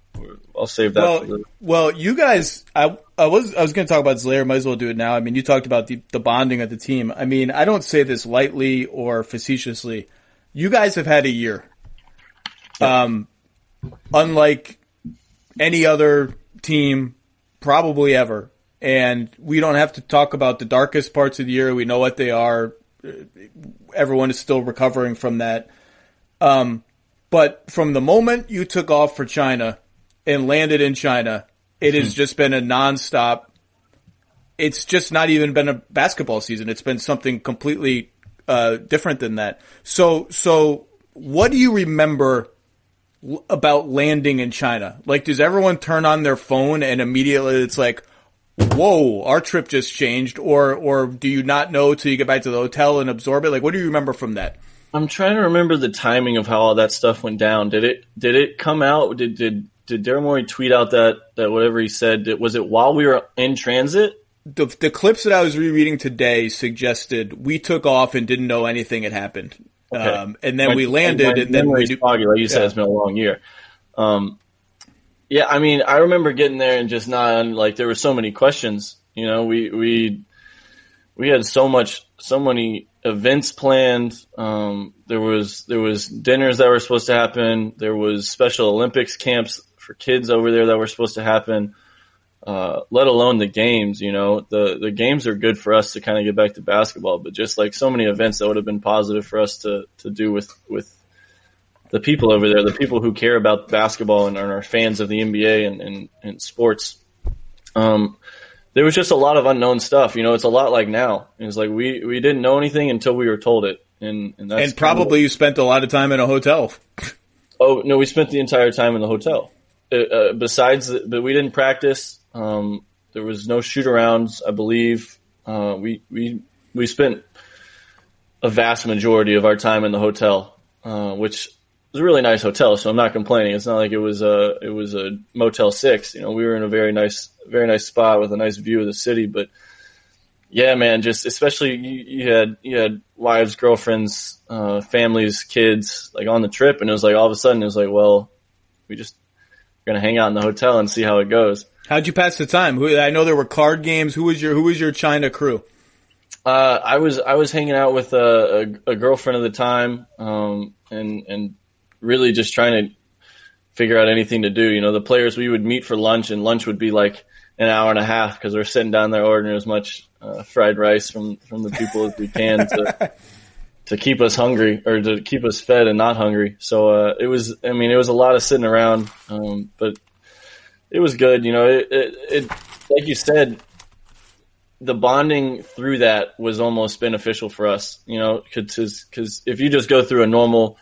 Speaker 3: I'll save that.
Speaker 2: Well, you guys, I was going to talk about this later. Might as well do it now. You talked about the bonding of the team. I don't say this lightly or facetiously. You guys have had a year, unlike any other team probably ever. And we don't have to talk about the darkest parts of the year. We know what they are. Everyone is still recovering from that. But from the moment you took off for China and landed in China, it has just been a nonstop. It's just not even been a basketball season. It's been something completely different than that. So what do you remember about landing in China? Like, does everyone turn on their phone and immediately it's like, whoa, our trip just changed? Or do you not know till you get back to the hotel and absorb it? Like, what do you remember from that?
Speaker 3: I'm trying to remember the timing of how all that stuff went down. Did it come out? Did Daryl Morey tweet out that whatever he said? Was it while we were in transit?
Speaker 2: The clips that I was rereading today suggested we took off and didn't know anything had happened. Okay. And then we landed, and then we
Speaker 3: foggy, like you said, it's been a long year. I remember getting there and just not there were so many questions. We had so many events planned. There was dinners that were supposed to happen. There was Special Olympics camps for kids over there that were supposed to happen. Let alone the games, the games are good for us to kind of get back to basketball, but just like so many events that would have been positive for us to do with the people over there, the people who care about basketball and are fans of the NBA and sports. There was just a lot of unknown stuff. It's a lot like now. It's like we didn't know anything until we were told it. And
Speaker 2: probably you spent a lot of time in a hotel.
Speaker 3: Oh, no, we spent the entire time in the hotel. But we didn't practice. There was no shoot-arounds, I believe. We spent a vast majority of our time in the hotel, which was a really nice hotel, so I'm not complaining. It's not like it was a Motel 6. We were in a very nice spot with a nice view of the city. But Yeah, man, just especially you had wives, girlfriends, families, kids like on the trip, and it was like all of a sudden it was like, well, we're gonna hang out in the hotel and see how it goes.
Speaker 2: How'd you pass the time? I know there were card games. Who was your China crew?
Speaker 3: I was hanging out with a girlfriend at the time, and really just trying to figure out anything to do. You know, the players, we would meet for lunch, and lunch would be like an hour and a half because we're sitting down there ordering as much fried rice from the people as we can to keep us hungry or to keep us fed and not hungry. So it was a lot of sitting around, but it was good. You know, it like you said, the bonding through that was almost beneficial for us. You know, because if you just go through a normal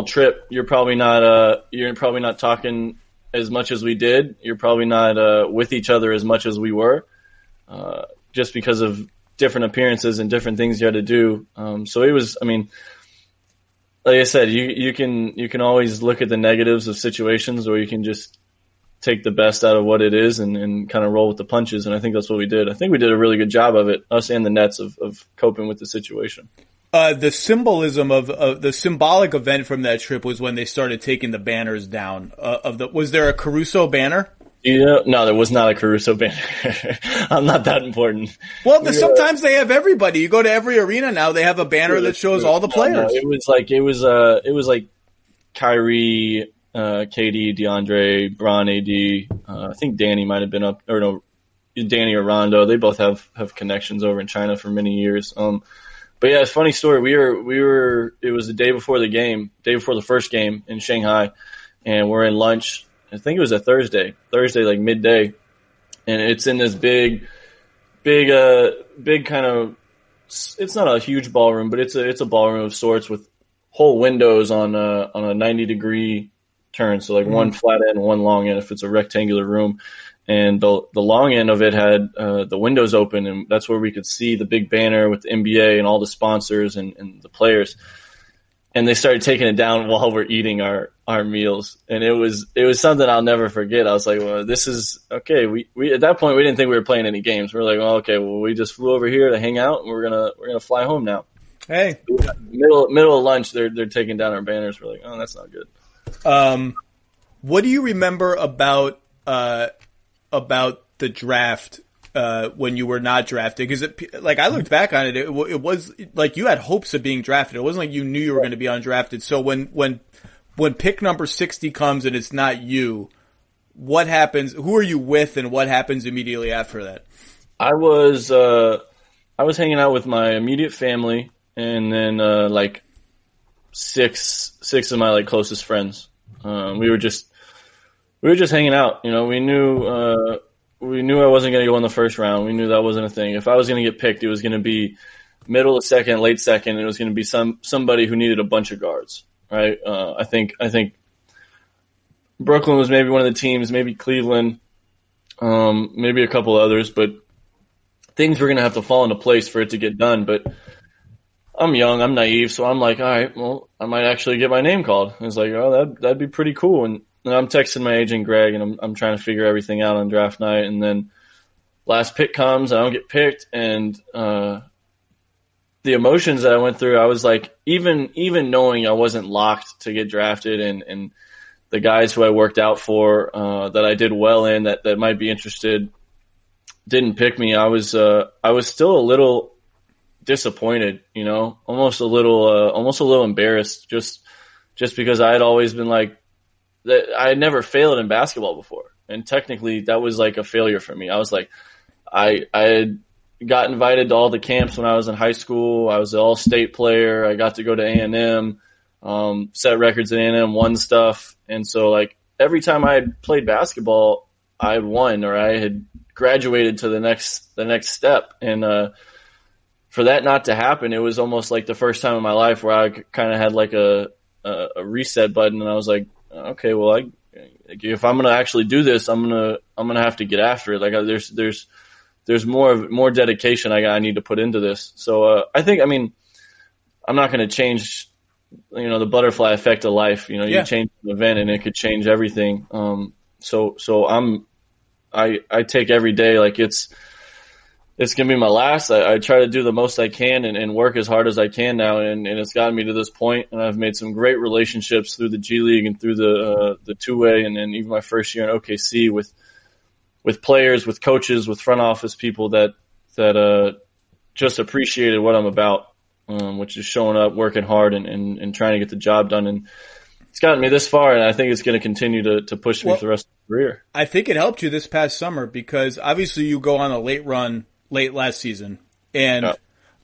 Speaker 3: trip, you're probably not talking as much as we did. You're probably not with each other as much as we were, just because of different appearances and different things you had to do. So it was, I mean, like I said, you can always look at the negatives of situations, or you can just take the best out of what it is and kind of roll with the punches. And I think that's what we did. I think we did a really good job of it, us and the Nets, of coping with the situation.
Speaker 2: The symbolism of the symbolic event from that trip was when they started taking the banners down. Was there a Caruso banner?
Speaker 3: No, there was not a Caruso banner. I'm not that important.
Speaker 2: Well, sometimes they have everybody. You go to every arena now; they have a banner that shows all the players.
Speaker 3: No, it was like Kyrie, KD, DeAndre, Bron, AD. I think Danny might have been up, or no, Danny or Rondo. They both have connections over in China for many years. But yeah, it's a funny story. It was the day before the first game in Shanghai, and we're in lunch. I think it was a Thursday like midday, and it's in this big kind of, it's not a huge ballroom, but it's a ballroom of sorts with whole windows on a 90-degree turn. So like one flat end, one long end if it's a rectangular room. And the long end of it had the windows open, and that's where we could see the big banner with the NBA and all the sponsors and the players. And they started taking it down while we're eating our meals. And it was something I'll never forget. I was like, well, this is okay. We at that point we didn't think we were playing any games. We were like, well, okay, well, we just flew over here to hang out, and we're gonna fly home now.
Speaker 2: Hey,
Speaker 3: middle of lunch, they're taking down our banners. We're like, oh, that's not good.
Speaker 2: What do you remember about the draft when you were not drafted? Because like I looked back on it, it was like you had hopes of being drafted. It wasn't like you knew you were going to be undrafted. So when pick number 60 comes and it's not you, what happens? Who are you with, and what happens immediately after that?
Speaker 3: I was hanging out with my immediate family, and then like six of my like closest friends. We were just hanging out. You know, we knew I wasn't going to go in the first round. We knew that wasn't a thing. If I was going to get picked, it was going to be middle of second, late second. It was going to be somebody who needed a bunch of guards, right? I think Brooklyn was maybe one of the teams, maybe Cleveland, maybe a couple others, but things were going to have to fall into place for it to get done. But I'm young, I'm naive, so I'm like, all right, well, I might actually get my name called. I was like, oh, that'd be pretty cool. And I'm texting my agent Greg, and I'm trying to figure everything out on draft night. And then last pick comes, I don't get picked, and the emotions that I went through, I was like, even knowing I wasn't locked to get drafted, and the guys who I worked out for that I did well in that might be interested didn't pick me. I was still a little disappointed, you know, almost a little embarrassed, just because I had always been like, that I had never failed in basketball before. And technically that was like a failure for me. I was like, I had got invited to all the camps when I was in high school. I was an all-state player. I got to go to A&M, set records at A&M, won stuff. And so like every time I had played basketball, I had won, or I had graduated to the next step. And, for that not to happen, it was almost like the first time in my life where I kind of had like a reset button, and I was like, okay, well, if I'm gonna actually do this, I'm gonna have to get after it. Like there's more dedication I need to put into this. So I think, I mean, I'm not gonna change, you know, the butterfly effect of life. You know, you change an event and it could change everything. So I take every day like it's it's going to be my last. I try to do the most I can and work as hard as I can now, and it's gotten me to this point, and I've made some great relationships through the G League and through the two-way, and then even my first year in OKC with players, with coaches, with front office people that just appreciated what I'm about, which is showing up, working hard, and trying to get the job done. And it's gotten me this far, and I think it's going to continue to push me for the rest of the career.
Speaker 2: I think it helped you this past summer because obviously you go on a late run late last season, and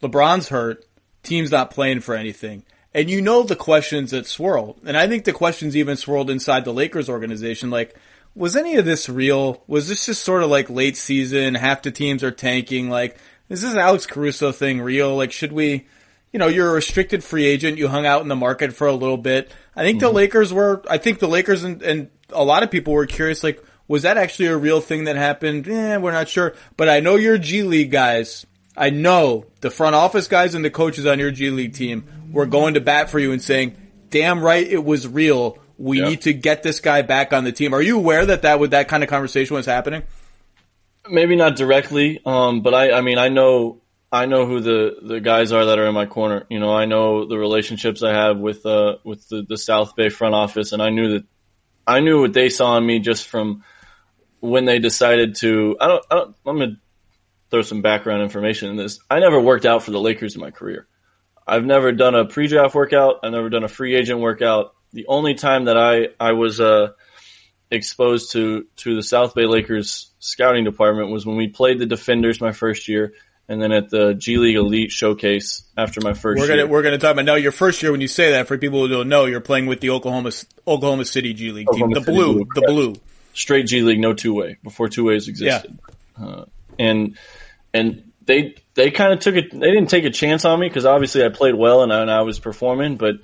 Speaker 2: LeBron's hurt, team's not playing for anything. And you know the questions that swirl. And I think the questions even swirled inside the Lakers organization, like, was any of this real? Was this just sort of like late season, half the teams are tanking, like, is this Alex Caruso thing real? Like, should we, you're a restricted free agent, you hung out in the market for a little bit. I think the Lakers and a lot of people were curious, like, was that actually a real thing that happened? We're not sure. But I know your G League guys. I know the front office guys and the coaches on your G League team were going to bat for you and saying, damn right, it was real. We need to get this guy back on the team. Are you aware that kind of conversation was happening?
Speaker 3: Maybe not directly, but I mean, I know who the guys are that are in my corner. I know the relationships I have with the South Bay front office, and I knew what they saw in me just from when they decided to. I'm gonna throw some background information in this. I never worked out for the Lakers in my career. I've never done a pre-draft workout. I've never done a free agent workout. The only time that I was exposed to the South Bay Lakers scouting department was when we played the Defenders my first year, and then at the G League Elite Showcase after my first year.
Speaker 2: We're gonna talk about now your first year. When you say that, for people who don't know, you're playing with the Oklahoma City G League team, the blue.
Speaker 3: Straight G League, no two-way, before two-ways existed. Yeah. And they kind of they didn't take a chance on me because obviously I played well and I was performing, but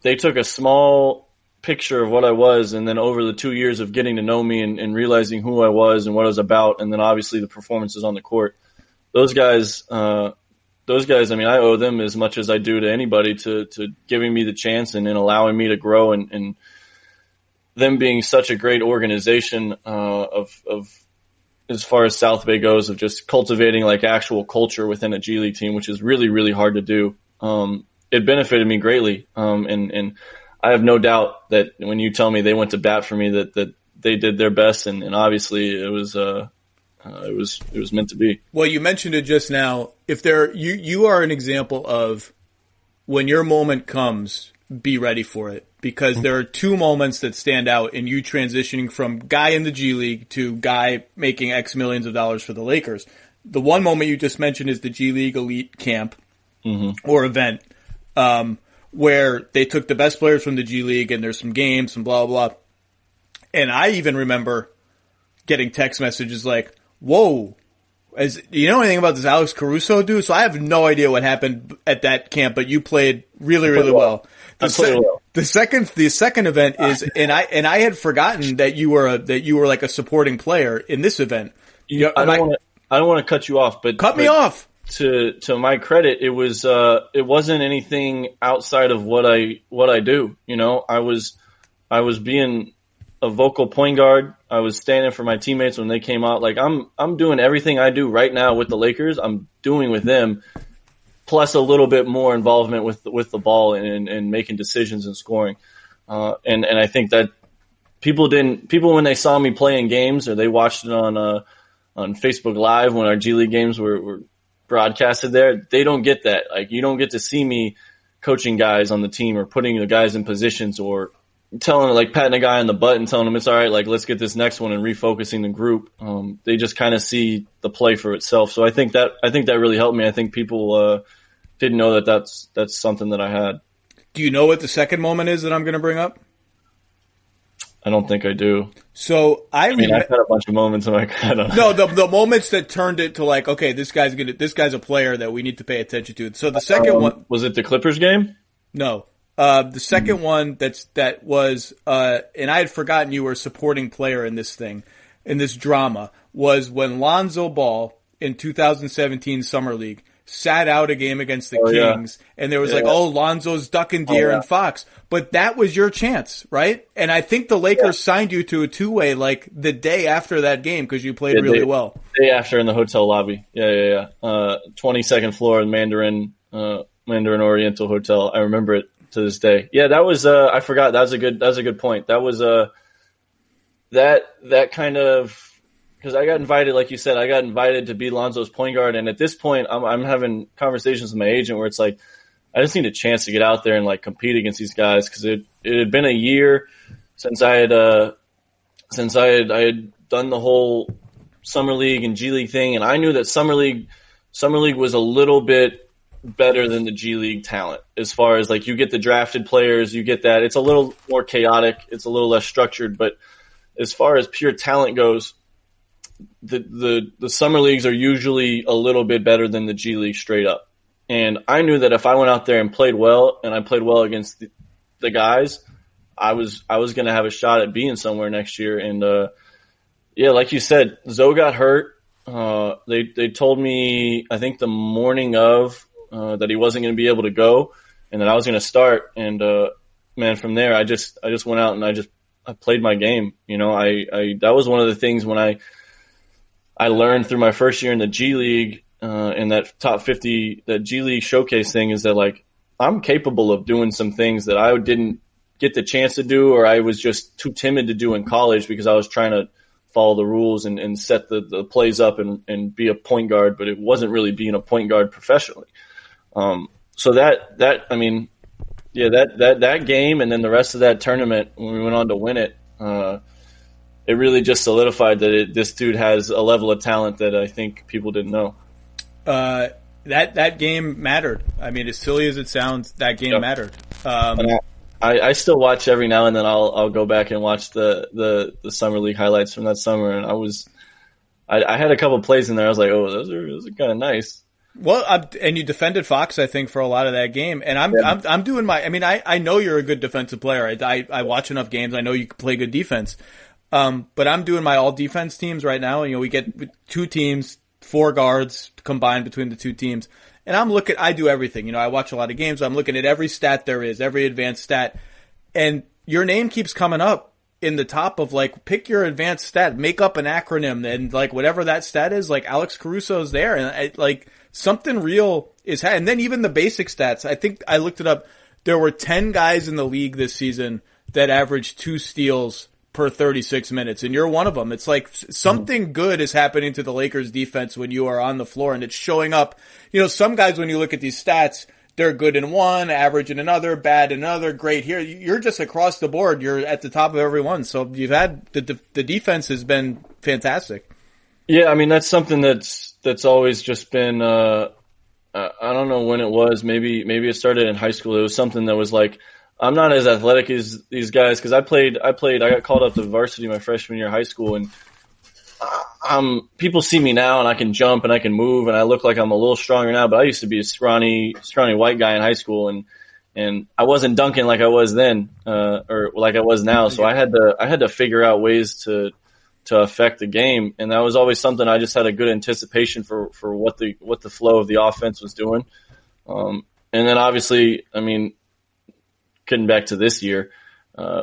Speaker 3: they took a small picture of what I was, and then over the 2 years of getting to know me and realizing who I was and what I was about, and then obviously the performances on the court, those guys, I mean, I owe them as much as I do to anybody to giving me the chance and allowing me to grow, and them being such a great organization of as far as South Bay goes, of just cultivating like actual culture within a G League team, which is really, really hard to do. It benefited me greatly. And I have no doubt that when you tell me they went to bat for me, that they did their best. And obviously it was meant to be.
Speaker 2: Well, you mentioned it just now. You are an example of when your moment comes, be ready for it, because there are two moments that stand out in you transitioning from guy in the G League to guy making X millions of dollars for the Lakers. The one moment you just mentioned is the G League Elite Camp or event, where they took the best players from the G League and there's some games and blah, blah, blah. And I even remember getting text messages like, whoa, do you know anything about this Alex Caruso dude? So I have no idea what happened at that camp, but you played really, really well. The second event is, and I had forgotten that you were like a supporting player in this event.
Speaker 3: I don't want to cut you off, but
Speaker 2: cut me off.
Speaker 3: To my credit, it wasn't anything outside of what I do. I was being a vocal point guard. I was standing for my teammates when they came out. Like I'm doing everything I do right now with the Lakers. I'm doing with them, plus a little bit more involvement with the ball and making decisions and scoring. And I think that people when they saw me playing games or they watched it on Facebook Live when our G League games were broadcasted there, they don't get that. Like, you don't get to see me coaching guys on the team or putting the guys in positions or patting a guy on the butt and telling him it's all right, like, let's get this next one and refocusing the group. They just kind of see the play for itself. So I think that really helped me. I think people didn't know that's something that I had.
Speaker 2: Do you know what the second moment is that I'm going to bring up?
Speaker 3: I don't think I do.
Speaker 2: So
Speaker 3: I've had a bunch of moments and
Speaker 2: No, the moments that turned it to like, okay, this guy's a player that we need to pay attention to. So the second one,
Speaker 3: was it the Clippers game?
Speaker 2: No. The second one that was and I had forgotten you were a supporting player in this thing, in this drama, was when Lonzo Ball in 2017 Summer League sat out a game against the Kings, and there was Lonzo's ducking deer and Fox. But that was your chance, right? And I think the Lakers signed you to a two-way like the day after that game because you played really well.
Speaker 3: Day after in the hotel lobby. 22nd floor in Mandarin Oriental Hotel. I remember it to this day. Yeah, that was I forgot. That was a good point. That was that kind of, because I got invited, like you said, to be Lonzo's point guard, and at this point, I'm having conversations with my agent where it's like, I just need a chance to get out there and like compete against these guys, because it had been a year since I had done the whole summer league and G League thing, and I knew that summer league was a little bit better than the G League talent as far as like you get the drafted players, you get that. It's a little more chaotic, it's a little less structured, but as far as pure talent goes, the summer leagues are usually a little bit better than the G League straight up. And I knew that if I went out there and played well, and I played well against the guys, I was going to have a shot at being somewhere next year. And like you said, Zoe got hurt. They told me, I think the morning of, that he wasn't going to be able to go, and that I was going to start. And man, from there, I just went out and I played my game. You know, I that was one of the things when I learned through my first year in the G League, in that top 50, that G League showcase thing, is that like I'm capable of doing some things that I didn't get the chance to do, or I was just too timid to do in college because I was trying to follow the rules and set the plays up and be a point guard, but it wasn't really being a point guard professionally. So that game, and then the rest of that tournament when we went on to win it, it really just solidified that this dude has a level of talent that I think people didn't know.
Speaker 2: That game mattered. I mean, as silly as it sounds, that game mattered.
Speaker 3: I still watch every now and then. I'll go back and watch the summer league highlights from that summer, and I had a couple plays in there. I was like, oh, those are kind of nice.
Speaker 2: Well, and you defended Fox, I think, for a lot of that game. And I'm doing my. I mean, I know you're a good defensive player. I watch enough games. I know you can play good defense. But I'm doing my all defense teams right now. You know, we get two teams, 4 guards combined between the two teams. And I do everything. You know, I watch a lot of games. I'm looking at every stat there is, every advanced stat. And your name keeps coming up in the top of like, pick your advanced stat, make up an acronym, and like whatever that stat is, like Alex Caruso's there. And something real is and then even the basic stats. I think I looked it up. There were 10 guys in the league this season that averaged 2 steals per 36 minutes, and you're one of them. It's like something good is happening to the Lakers defense when you are on the floor, and it's showing up. You know, some guys, when you look at these stats, they're good in one, average in another, bad in another, great here. You're just across the board. You're at the top of every one. So you've had the defense has been fantastic.
Speaker 3: Yeah, I mean, that's something that's always just been, I don't know when it was. Maybe it started in high school. It was something that was like, I'm not as athletic as these guys, because I got called up to varsity my freshman year of high school, and people see me now and I can jump and I can move and I look like I'm a little stronger now, but I used to be a scrawny white guy in high school, and I wasn't dunking like I was then, or like I was now. So I had to figure out ways to affect the game. And that was always something I just had a good anticipation for what the flow of the offense was doing. And then obviously, I mean, getting back to this year,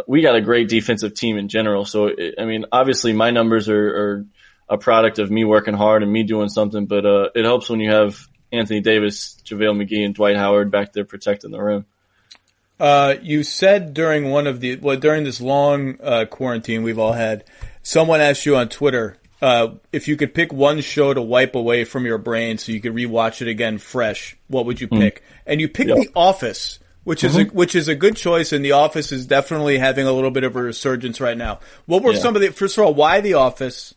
Speaker 3: we got a great defensive team in general. So, I mean, obviously my numbers are a product of me working hard and me doing something, but it helps when you have Anthony Davis, JaVale McGee, and Dwight Howard back there protecting the rim.
Speaker 2: You said during during this long quarantine we've all had, someone asked you on Twitter if you could pick one show to wipe away from your brain so you could rewatch it again fresh, what would you pick? And you picked The Office. Which is a good choice, and The Office is definitely having a little bit of a resurgence right now. What were some of the, first of all, why The Office,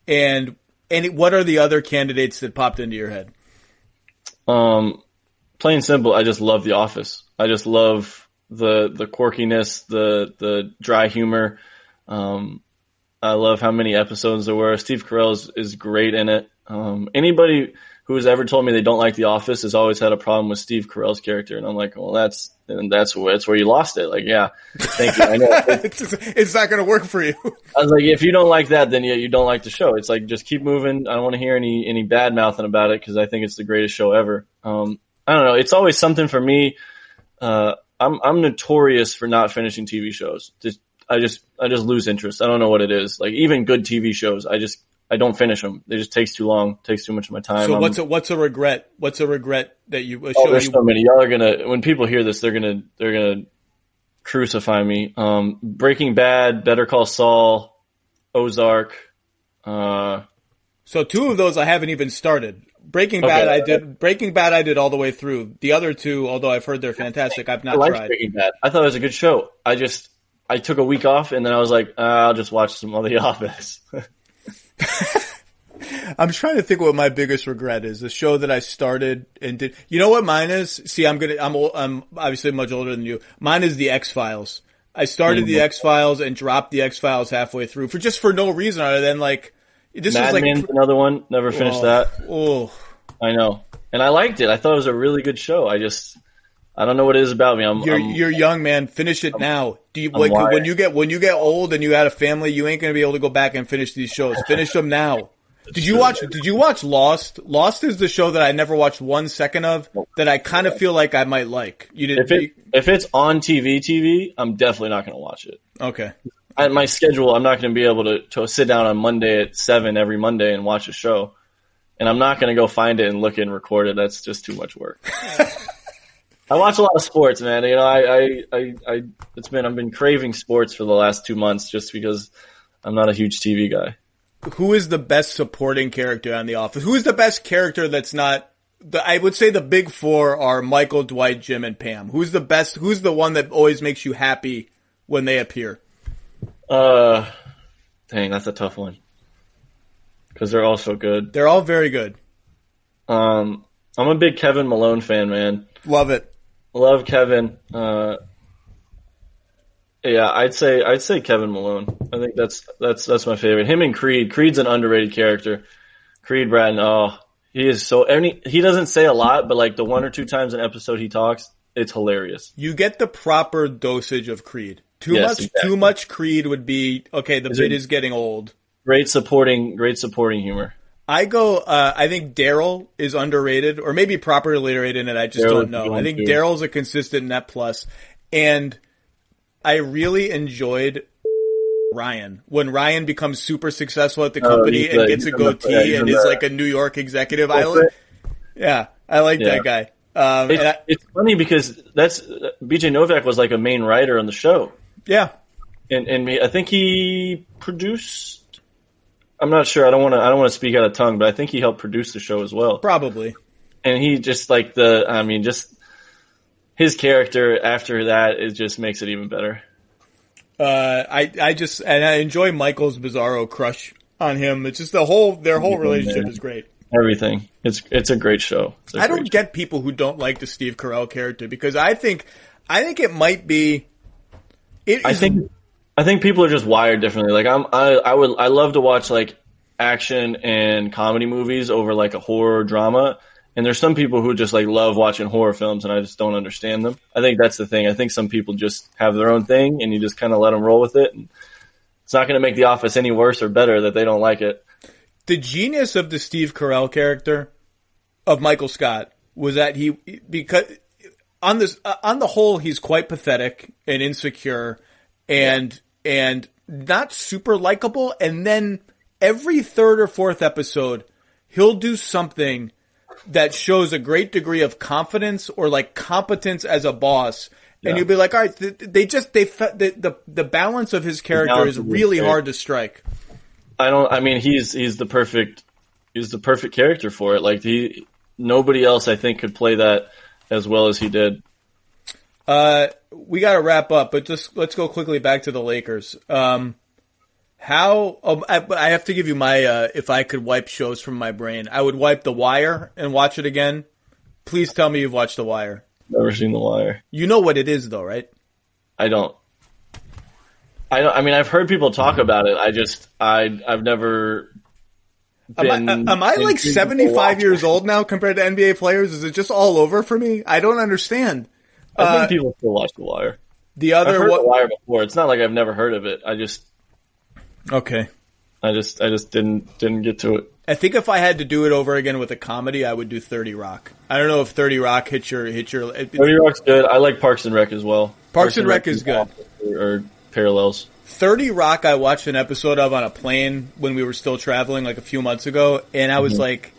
Speaker 2: and what are the other candidates that popped into your head?
Speaker 3: Plain and simple, I just love The Office. I just love the quirkiness, the dry humor. I I love how many episodes there were. Steve Carell is great in it. Anybody who has ever told me they don't like The Office has always had a problem with Steve Carell's character, and I'm like, well, that's where you lost it. Like, yeah, thank you. I know
Speaker 2: it's not going to work for you.
Speaker 3: I was like, if you don't like that, then you don't like the show. It's like, just keep moving. I don't want to hear any bad mouthing about it because I think it's the greatest show ever. I don't know. It's always something for me. I'm notorious for not finishing TV shows. I just lose interest. I don't know what it is. Like, even good TV shows, I don't finish them. It just takes too long. Takes too much of my time.
Speaker 2: So what's a regret? What's a regret that you?
Speaker 3: There's so many. Y'all are gonna, when people hear this, they're gonna crucify me. Breaking Bad, Better Call Saul, Ozark.
Speaker 2: So 2 of those I haven't even started. Breaking Bad I did all the way through. The other 2, although I've heard they're fantastic, I've not tried.
Speaker 3: Breaking Bad. I thought it was a good show. I took a week off and then I was like, I'll just watch some of The Office.
Speaker 2: I'm trying to think what my biggest regret is. The show that I started and did. You know what mine is? See, I'm obviously much older than you. Mine is The X-Files. I started The X-Files and dropped The X-Files halfway through for no reason other than like this
Speaker 3: Mad
Speaker 2: was like
Speaker 3: Men's another one. Never finished that.
Speaker 2: Oh,
Speaker 3: I know, and I liked it. I thought it was a really good show. I don't know what it is about me.
Speaker 2: You're young, man. Finish it now. When you get old and you had a family, you ain't gonna be able to go back and finish these shows. Finish them now. Did you watch Lost? Lost is the show that I never watched 1 second of that I kind of feel like I might like. You did.
Speaker 3: If it's on TV, I'm definitely not gonna watch it.
Speaker 2: Okay.
Speaker 3: My schedule, I'm not gonna be able to sit down on Monday at 7 every Monday and watch a show, and I'm not gonna go find it and look and record it. That's just too much work. I watch a lot of sports, man. You know, I've been craving sports for the last 2 months just because I'm not a huge TV guy.
Speaker 2: Who is the best supporting character on The Office? Who is the best character that's not I would say the big 4 are Michael, Dwight, Jim, and Pam. Who's the best? Who's the one that always makes you happy when they appear?
Speaker 3: Dang, that's a tough one. Because they're all so good.
Speaker 2: They're all very good.
Speaker 3: I'm a big Kevin Malone fan, man.
Speaker 2: Love it.
Speaker 3: Love Kevin. Yeah, I'd say Kevin Malone. I think that's my favorite. Him and Creed. Creed's an underrated character. Creed Bratton. He is so. He doesn't say a lot, but like the 1 or 2 times an episode he talks, it's hilarious.
Speaker 2: You get the proper dosage of Creed. Too much Creed would be okay. The bit is getting old. Great supporting
Speaker 3: humor.
Speaker 2: I think Daryl is underrated, or maybe properly rated, and I just don't know. I think Daryl's a consistent net plus, and I really enjoyed Ryan. When Ryan becomes super successful at the company and gets a goatee and is like a New York executive, I like that guy.
Speaker 3: It's funny because BJ Novak was like a main writer on the show.
Speaker 2: Yeah,
Speaker 3: and I think he produced. I'm not sure. I don't want to speak out of tongue, but I think he helped produce the show as well.
Speaker 2: Probably.
Speaker 3: And he just his character after that, it just makes it even better.
Speaker 2: I enjoy Michael's bizarro crush on him. It's just their whole relationship is great.
Speaker 3: Everything. It's a great show.
Speaker 2: I don't get people who don't like the Steve Carell character because I think it might be.
Speaker 3: I think people are just wired differently. Like I love to watch like action and comedy movies over like a horror drama. And there's some people who just like love watching horror films and I just don't understand them. I think that's the thing. I think some people just have their own thing and you just kind of let them roll with it. And it's not going to make The Office any worse or better that they don't like it.
Speaker 2: The genius of the Steve Carell character of Michael Scott was that because on the whole, he's quite pathetic and insecure and not super likable. And then every 3rd or 4th episode, he'll do something that shows a great degree of confidence or like competence as a boss. And you'll be like, all right, the balance of his character is really hard to strike.
Speaker 3: He's the perfect character for it. Like nobody else I think could play that as well as he did.
Speaker 2: We got to wrap up, but just let's go quickly back to the Lakers. I have to give you my, if I could wipe shows from my brain, I would wipe The Wire and watch it again. Please tell me you've watched The Wire.
Speaker 3: Never seen The Wire.
Speaker 2: You know what it is though, right?
Speaker 3: I don't. I mean, I've heard people talk about it. I've never been.
Speaker 2: Am I like 75 years old now compared to NBA players? Is it just all over for me? I don't understand.
Speaker 3: I think people still watch The Wire.
Speaker 2: I've
Speaker 3: heard The Wire before. It's not like I've never heard of it. I just didn't get to it.
Speaker 2: I think if I had to do it over again with a comedy, I would do 30 Rock. I don't know if 30 Rock hits your.
Speaker 3: 30 Rock's good. I like Parks and Rec as well.
Speaker 2: Parks and Rec is good.
Speaker 3: Or parallels.
Speaker 2: 30 Rock, I watched an episode of on a plane when we were still traveling like a few months ago, and I was like,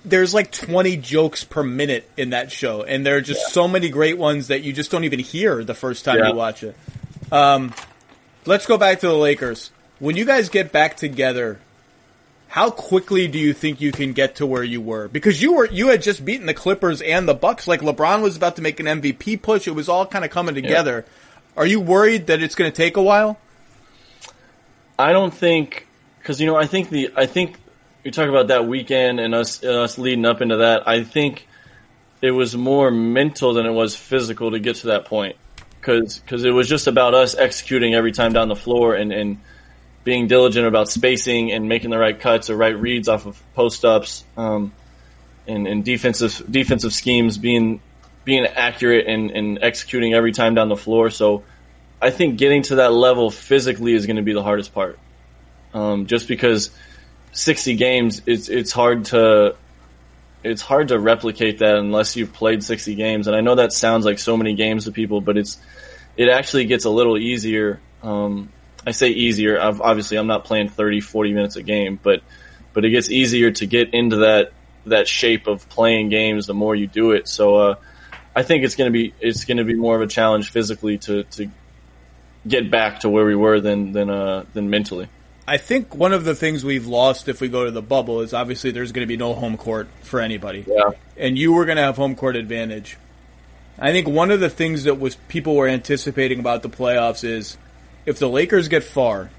Speaker 2: there's like 20 jokes per minute in that show, and there are just so many great ones that you just don't even hear the first time you watch it. Let's go back to the Lakers. When you guys get back together, how quickly do you think you can get to where you were? Because you had just beaten the Clippers and the Bucks. Like LeBron was about to make an MVP push. It was all kind of coming together. Are you worried that it's going to take a while?
Speaker 3: I don't think, because I think you talk about that weekend and us leading up into that. I think it was more mental than it was physical to get to that point, because it was just about us executing every time down the floor and being diligent about spacing and making the right cuts or right reads off of post ups, and defensive schemes being accurate and executing every time down the floor. So I think getting to that level physically is going to be the hardest part. Just because 60 games, it's hard to replicate that unless you've played 60 games. And I know that sounds like so many games to people, but it actually gets a little easier. I say easier. Obviously, I'm not playing 30, 40 minutes a game, but it gets easier to get into that shape of playing games the more you do it. So I think it's going to be more of a challenge physically to get back to where we were than mentally.
Speaker 2: I think one of the things we've lost if we go to the bubble is obviously there's going to be no home court for anybody.
Speaker 3: Yeah.
Speaker 2: And you were going to have home court advantage. I think one of the things that people were anticipating about the playoffs is if the Lakers get far,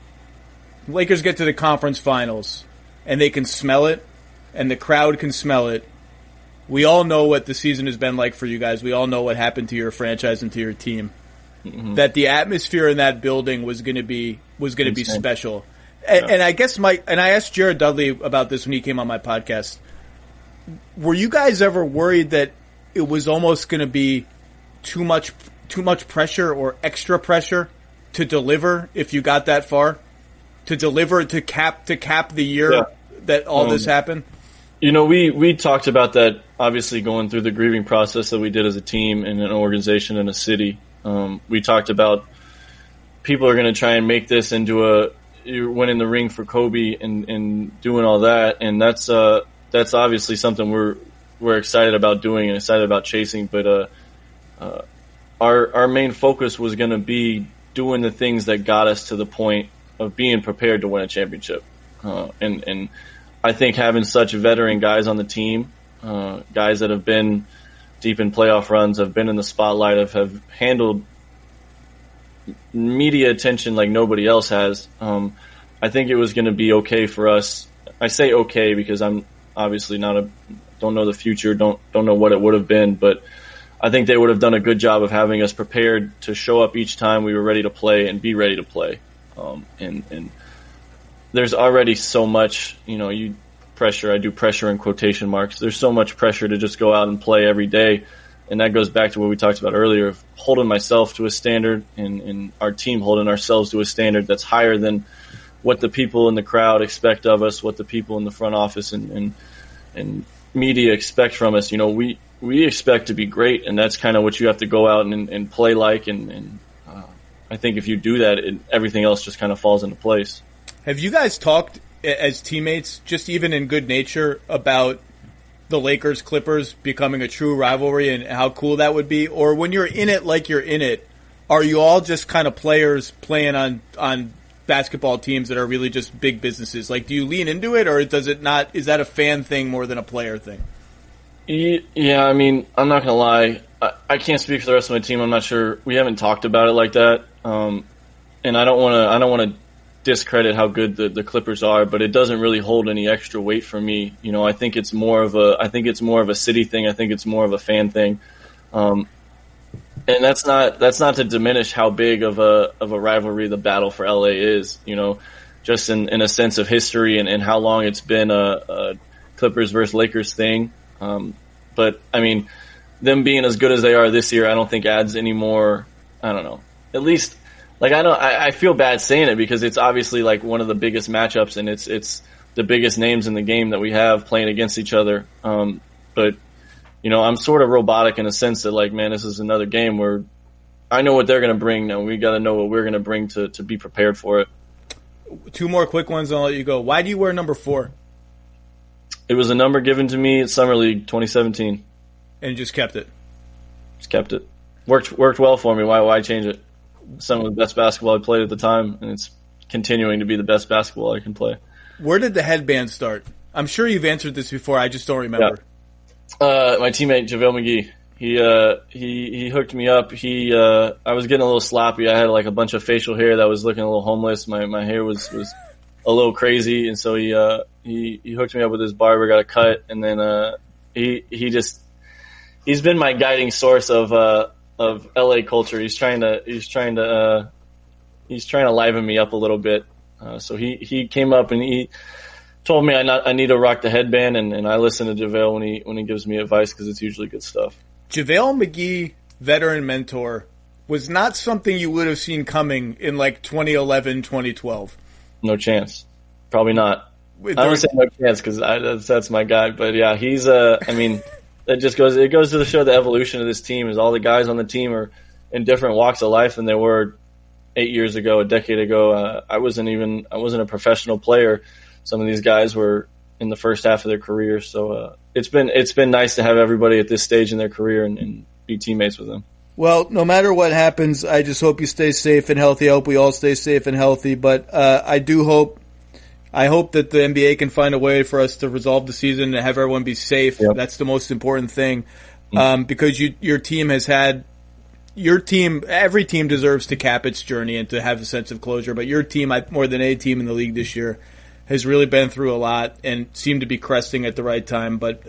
Speaker 2: Lakers get to the conference finals, and they can smell it, and the crowd can smell it. We all know what the season has been like for you guys. We all know what happened to your franchise and to your team. Mm-hmm. That the atmosphere in that building was going to be special. And I guess I asked Jared Dudley about this when he came on my podcast. Were you guys ever worried that it was almost going to be too much pressure or extra pressure to deliver if you got that far? To deliver to cap the year that all this happened?
Speaker 3: We talked about that, obviously, going through the grieving process that we did as a team and an organization in a city. We talked about people are going to try and make this into you're winning the ring for Kobe and doing all that, and that's obviously something we're excited about doing and excited about chasing. But our main focus was going to be doing the things that got us to the point of being prepared to win a championship. And I think having such veteran guys on the team, guys that have been deep in playoff runs, have been in the spotlight, have handled media attention like nobody else has. I think it was going to be okay for us. I say okay because I'm obviously don't know the future, don't know what it would have been, but I think they would have done a good job of having us prepared to show up each time we were ready to play and be ready to play. And there's already so much, pressure. I do pressure in quotation marks. There's so much pressure to just go out and play every day. And that goes back to what we talked about earlier of holding myself to a standard and our team holding ourselves to a standard that's higher than what the people in the crowd expect of us, what the people in the front office and media expect from us. We expect to be great, and that's kind of what you have to go out and play like. And I think if you do that, everything else just kind of falls into place.
Speaker 2: Have you guys talked as teammates, just even in good nature, about the Lakers-Clippers becoming a true rivalry and how cool that would be? Or when you're in it like you're in it, are you all just kind of players playing on basketball teams that are really just big businesses? Like, do you lean into it, or does it not? Is that a fan thing more than a player thing?
Speaker 3: Yeah, I mean, I'm not going to lie. I can't speak for the rest of my team. I'm not sure. We haven't talked about it like that. And I don't want to discredit how good the Clippers are, but it doesn't really hold any extra weight for me. I think it's more of a city thing. I think it's more of a fan thing. And that's not to diminish how big of a rivalry the battle for LA is, just in a sense of history and how long it's been a Clippers versus Lakers thing. But I mean, them being as good as they are this year, I don't think adds any more. I don't know. At least, like, I feel bad saying it because it's obviously like one of the biggest matchups, and it's the biggest names in the game that we have playing against each other. But I'm sort of robotic in a sense that, like, man, this is another game where I know what they're going to bring. Now we got to know what we're going to bring to be prepared for it.
Speaker 2: 2 more quick ones, and I'll let you go. Why do you wear number 4?
Speaker 3: It was a number given to me at Summer League 2017.
Speaker 2: And you just kept it?
Speaker 3: Just kept it. Worked well for me. Why change it? Some of the best basketball I played at the time, and it's continuing to be the best basketball I can play. Where
Speaker 2: did the headband start? I'm sure you've answered this before. I just don't remember.
Speaker 3: Yeah. My teammate JaVale McGee. He hooked me up. I was getting a little sloppy. I had like a bunch of facial hair that was looking a little homeless. My hair was a little crazy, and so he hooked me up with his barber, got a cut, and then he's been my guiding source of LA culture. He's trying to liven me up a little bit. So he came up and he told me I need to rock the headband, and I listen to JaVale when he gives me advice because it's usually good stuff.
Speaker 2: JaVale McGee, veteran mentor, was not something you would have seen coming in like 2011, 2012.
Speaker 3: No chance. Probably not. I don't say no chance because that's my guy. But yeah, he's I mean, it goes to show the evolution of this team is all the guys on the team are in different walks of life than they were 8 years ago, a decade ago. I wasn't a professional player. Some of these guys were in the first half of their career. So it's been nice to have everybody at this stage in their career and be teammates with them.
Speaker 2: Well, no matter what happens, I just hope you stay safe and healthy. I hope we all stay safe and healthy. But I hope that the NBA can find a way for us to resolve the season and have everyone be safe. Yep. That's the most important thing. Because your team has had every team deserves to cap its journey and to have a sense of closure. But your team, more than any team in the league this year, has really been through a lot and seemed to be cresting at the right time. But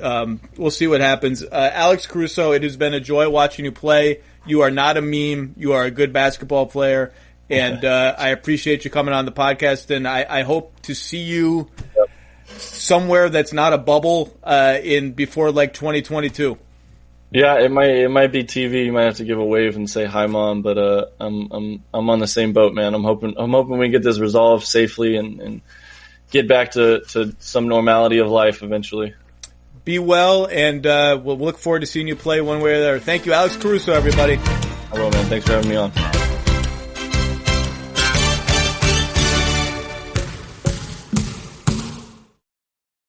Speaker 2: we'll see what happens. Alex Caruso, it has been a joy watching you play. You are not a meme. You are a good basketball player. And I appreciate you coming on the podcast. And I hope to see you somewhere that's not a bubble before like 2022.
Speaker 3: Yeah, it might be TV. You might have to give a wave and say hi, Mom. But I'm on the same boat, man. I'm hoping we get this resolved safely and get back to some normality of life eventually.
Speaker 2: Be well, and we'll look forward to seeing you play one way or the other. Thank you, Alex Caruso, everybody.
Speaker 3: I will, man. Thanks for having me on.